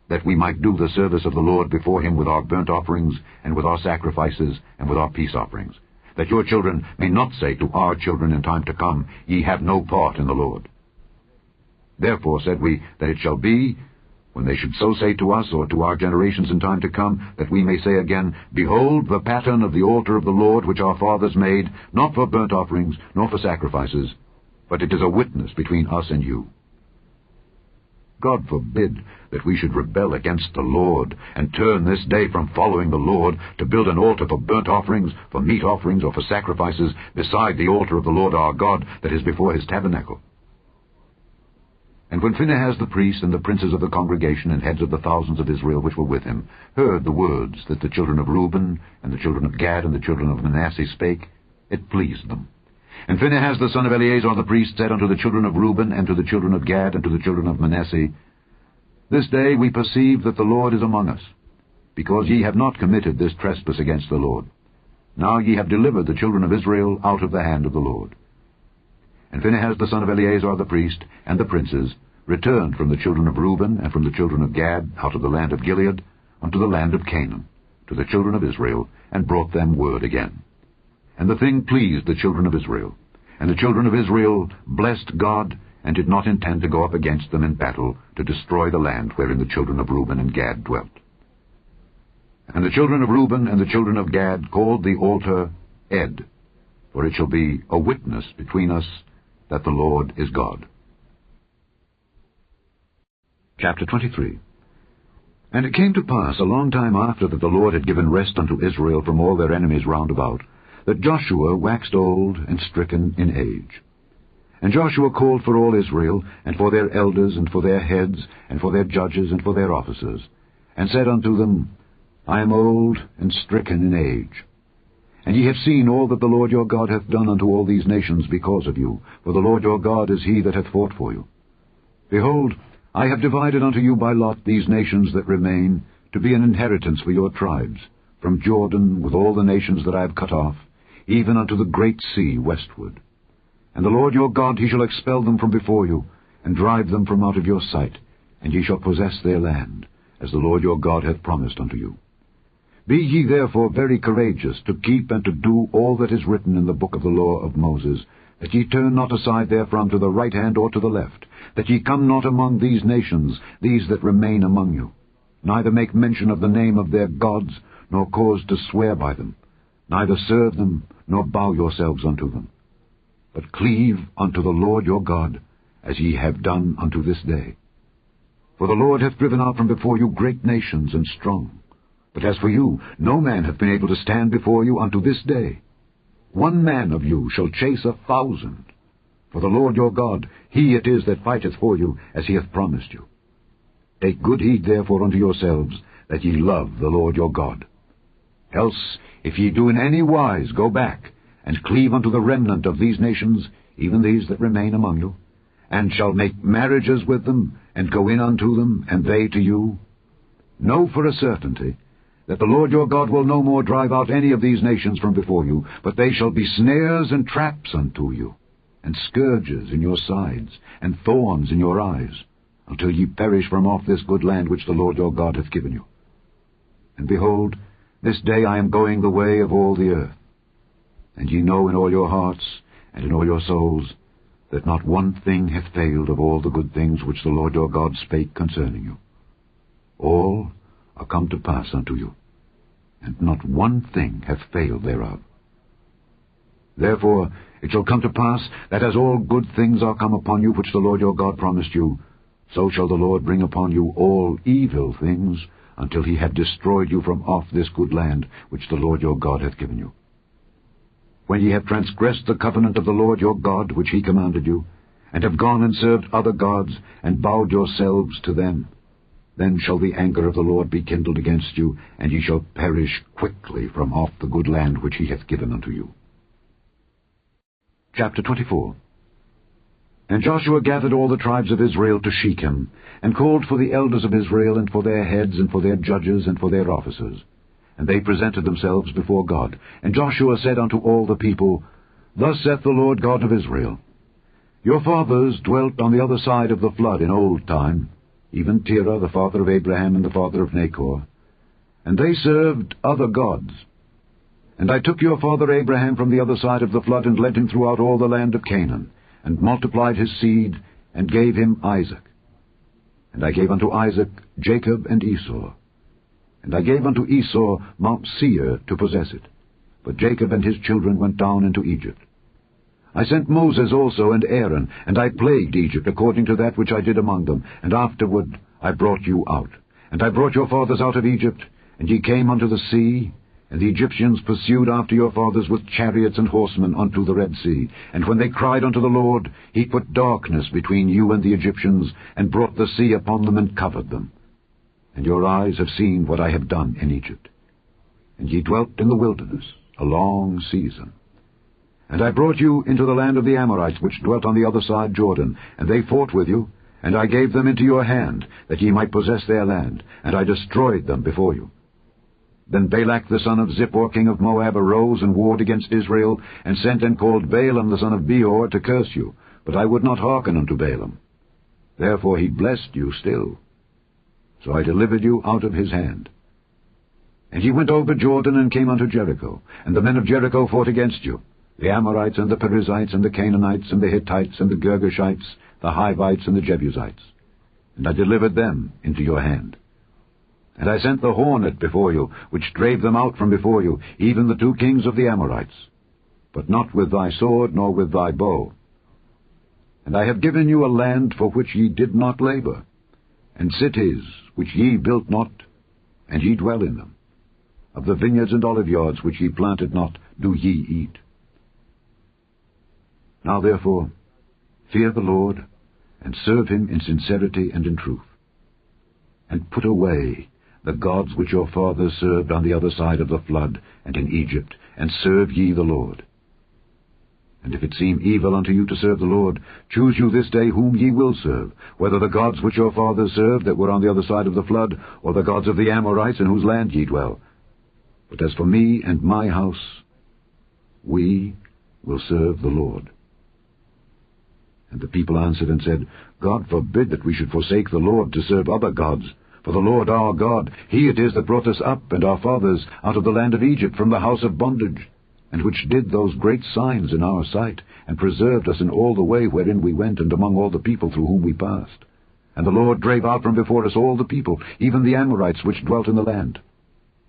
that we might do the service of the Lord before him with our burnt offerings, and with our sacrifices, and with our peace offerings, that your children may not say to our children in time to come, Ye have no part in the Lord. Therefore said we, that it shall be, when they should so say to us, or to our generations in time to come, that we may say again, Behold the pattern of the altar of the Lord, which our fathers made, not for burnt offerings, nor for sacrifices, but it is a witness between us and you. God forbid that we should rebel against the Lord, and turn this day from following the Lord, to build an altar for burnt offerings, for meat offerings, or for sacrifices, beside the altar of the Lord our God, that is before his tabernacle. And when Phinehas the priest, and the princes of the congregation, and heads of the thousands of Israel which were with him, heard the words that the children of Reuben, and the children of Gad, and the children of Manasseh spake, it pleased them. And Phinehas the son of Eleazar the priest said unto the children of Reuben, and to the children of Gad, and to the children of Manasseh, This day we perceive that the Lord is among us, because ye have not committed this trespass against the Lord. Now ye have delivered the children of Israel out of the hand of the Lord. And Phinehas the son of Eleazar the priest, and the princes, returned from the children of Reuben, and from the children of Gad, out of the land of Gilead, unto the land of Canaan, to the children of Israel, and brought them word again. And the thing pleased the children of Israel. And the children of Israel blessed God, and did not intend to go up against them in battle, to destroy the land wherein the children of Reuben and Gad dwelt. And the children of Reuben and the children of Gad called the altar Ed, for it shall be a witness between us that the Lord is God. Chapter 23. And it came to pass, a long time after that the Lord had given rest unto Israel from all their enemies round about, that Joshua waxed old and stricken in age. And Joshua called for all Israel, and for their elders, and for their heads, and for their judges, and for their officers, and said unto them, I am old and stricken in age. And ye have seen all that the Lord your God hath done unto all these nations because of you, for the Lord your God is he that hath fought for you. Behold, I have divided unto you by lot these nations that remain, to be an inheritance for your tribes, from Jordan with all the nations that I have cut off, even unto the great sea westward. And the Lord your God, he shall expel them from before you, and drive them from out of your sight, and ye shall possess their land, as the Lord your God hath promised unto you. Be ye therefore very courageous, to keep and to do all that is written in the book of the law of Moses, that ye turn not aside therefrom to the right hand or to the left, that ye come not among these nations, these that remain among you, neither make mention of the name of their gods, nor cause to swear by them, neither serve them, nor bow yourselves unto them. But cleave unto the Lord your God, as ye have done unto this day. For the Lord hath driven out from before you great nations and strong. But as for you, no man hath been able to stand before you unto this day. 1 man of you shall chase 1,000. For the Lord your God, he it is that fighteth for you, as he hath promised you. Take good heed therefore unto yourselves, that ye love the Lord your God. Else, if ye do in any wise go back, and cleave unto the remnant of these nations, even these that remain among you, and shall make marriages with them, and go in unto them, and they to you, know for a certainty that the Lord your God will no more drive out any of these nations from before you, but they shall be snares and traps unto you, and scourges in your sides, and thorns in your eyes, until ye perish from off this good land which the Lord your God hath given you. And behold, this day I am going the way of all the earth. And ye know in all your hearts, and in all your souls, that not one thing hath failed of all the good things which the Lord your God spake concerning you. All are come to pass unto you, and not one thing hath failed thereof. Therefore it shall come to pass, that as all good things are come upon you which the Lord your God promised you, so shall the Lord bring upon you all evil things, until he have destroyed you from off this good land which the Lord your God hath given you. When ye have transgressed the covenant of the Lord your God which he commanded you, and have gone and served other gods, and bowed yourselves to them, then shall the anger of the Lord be kindled against you, and ye shall perish quickly from off the good land which he hath given unto you. Chapter 24. And Joshua gathered all the tribes of Israel to Shechem, and called for the elders of Israel, and for their heads, and for their judges, and for their officers. and they presented themselves before God. And Joshua said unto all the people, Thus saith the Lord God of Israel, Your fathers dwelt on the other side of the flood in old time, even Terah, the father of Abraham and the father of Nachor, and they served other gods. And I took your father Abraham from the other side of the flood, and led him throughout all the land of Canaan, and multiplied his seed, and gave him Isaac. And I gave unto Isaac Jacob and Esau. And I gave unto Esau Mount Seir to possess it. But Jacob and his children went down into Egypt. I sent Moses also and Aaron, and I plagued Egypt according to that which I did among them. And afterward I brought you out. And I brought your fathers out of Egypt, and ye came unto the sea, and the Egyptians pursued after your fathers with chariots and horsemen unto the Red Sea. And when they cried unto the Lord, he put darkness between you and the Egyptians, and brought the sea upon them and covered them. And your eyes have seen what I have done in Egypt. And ye dwelt in the wilderness a long season. And I brought you into the land of the Amorites, which dwelt on the other side Jordan, and they fought with you, and I gave them into your hand, that ye might possess their land, and I destroyed them before you. Then Balak the son of Zippor, king of Moab, arose and warred against Israel, and sent and called Balaam the son of Beor to curse you. But I would not hearken unto Balaam. Therefore he blessed you still. So I delivered you out of his hand. And ye went over Jordan, and came unto Jericho. And the men of Jericho fought against you, the Amorites, and the Perizzites, and the Canaanites, and the Hittites, and the Girgashites, the Hivites, and the Jebusites. And I delivered them into your hand. And I sent the hornet before you, which drave them out from before you, even the 2 kings of the Amorites, but not with thy sword, nor with thy bow. And I have given you a land for which ye did not labor, and cities which ye built not, and ye dwell in them. Of the vineyards and oliveyards which ye planted not, do ye eat. Now therefore, fear the Lord, and serve him in sincerity and in truth. And put away the gods which your fathers served on the other side of the flood, and in Egypt, and serve ye the Lord. And if it seem evil unto you to serve the Lord, choose you this day whom ye will serve, whether the gods which your fathers served that were on the other side of the flood, or the gods of the Amorites in whose land ye dwell. But as for me and my house, we will serve the Lord. And the people answered and said, God forbid that we should forsake the Lord to serve other gods. For the Lord our God, he it is that brought us up and our fathers out of the land of Egypt from the house of bondage, and which did those great signs in our sight, and preserved us in all the way wherein we went, and among all the people through whom we passed. And the Lord drave out from before us all the people, even the Amorites which dwelt in the land.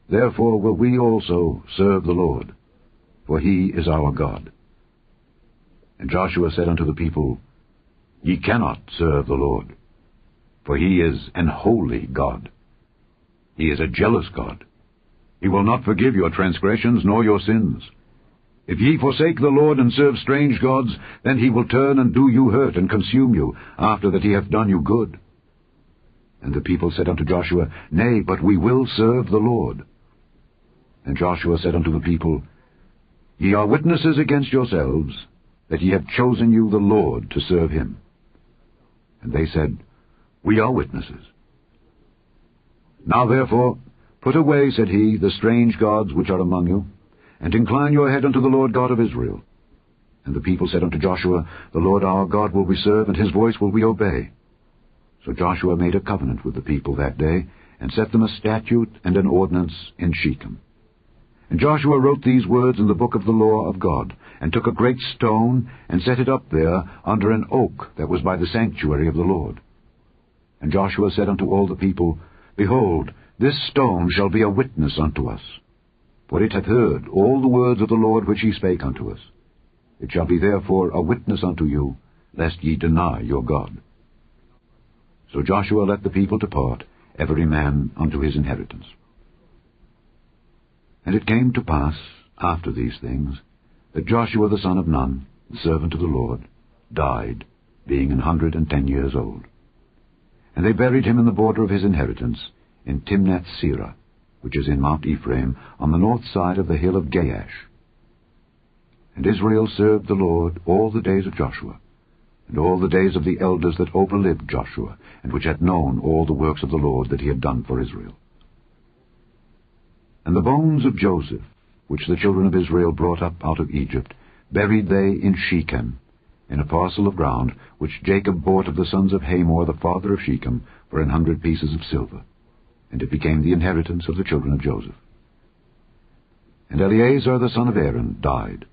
Therefore will we also serve the Lord, for he is our God. And Joshua said unto the people, Ye cannot serve the Lord, for he is an holy God. He is a jealous God. He will not forgive your transgressions nor your sins. If ye forsake the Lord and serve strange gods, then he will turn and do you hurt and consume you, after that he hath done you good. And the people said unto Joshua, Nay, but we will serve the Lord. And Joshua said unto the people, Ye are witnesses against yourselves, that ye have chosen you the Lord to serve him. And they said, We are witnesses. Now therefore, put away, said he, the strange gods which are among you, and incline your head unto the Lord God of Israel. And the people said unto Joshua, The Lord our God will we serve, and his voice will we obey. So Joshua made a covenant with the people that day, and set them a statute and an ordinance in Shechem. And Joshua wrote these words in the book of the law of God, and took a great stone, and set it up there under an oak that was by the sanctuary of the Lord. And Joshua said unto all the people, Behold, this stone shall be a witness unto us. For it hath heard all the words of the Lord which he spake unto us. It shall be therefore a witness unto you, lest ye deny your God. So Joshua let the people depart, every man unto his inheritance. And it came to pass, after these things, that Joshua the son of Nun, the servant of the Lord, died, being 110 years old. And they buried him in the border of his inheritance, in Timnath-Serah, which is in Mount Ephraim, on the north side of the hill of Gaash. And Israel served the Lord all the days of Joshua, and all the days of the elders that overlived Joshua, and which had known all the works of the Lord that he had done for Israel. And the bones of Joseph, which the children of Israel brought up out of Egypt, buried they in Shechem, in a parcel of ground which Jacob bought of the sons of Hamor the father of Shechem for 100 pieces of silver. And it became the inheritance of the children of Joseph. And Eleazar the son of Aaron died,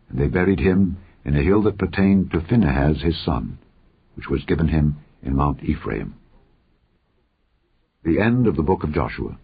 and they buried him in a hill that pertained to Phinehas his son, which was given him in Mount Ephraim. The end of the book of Joshua.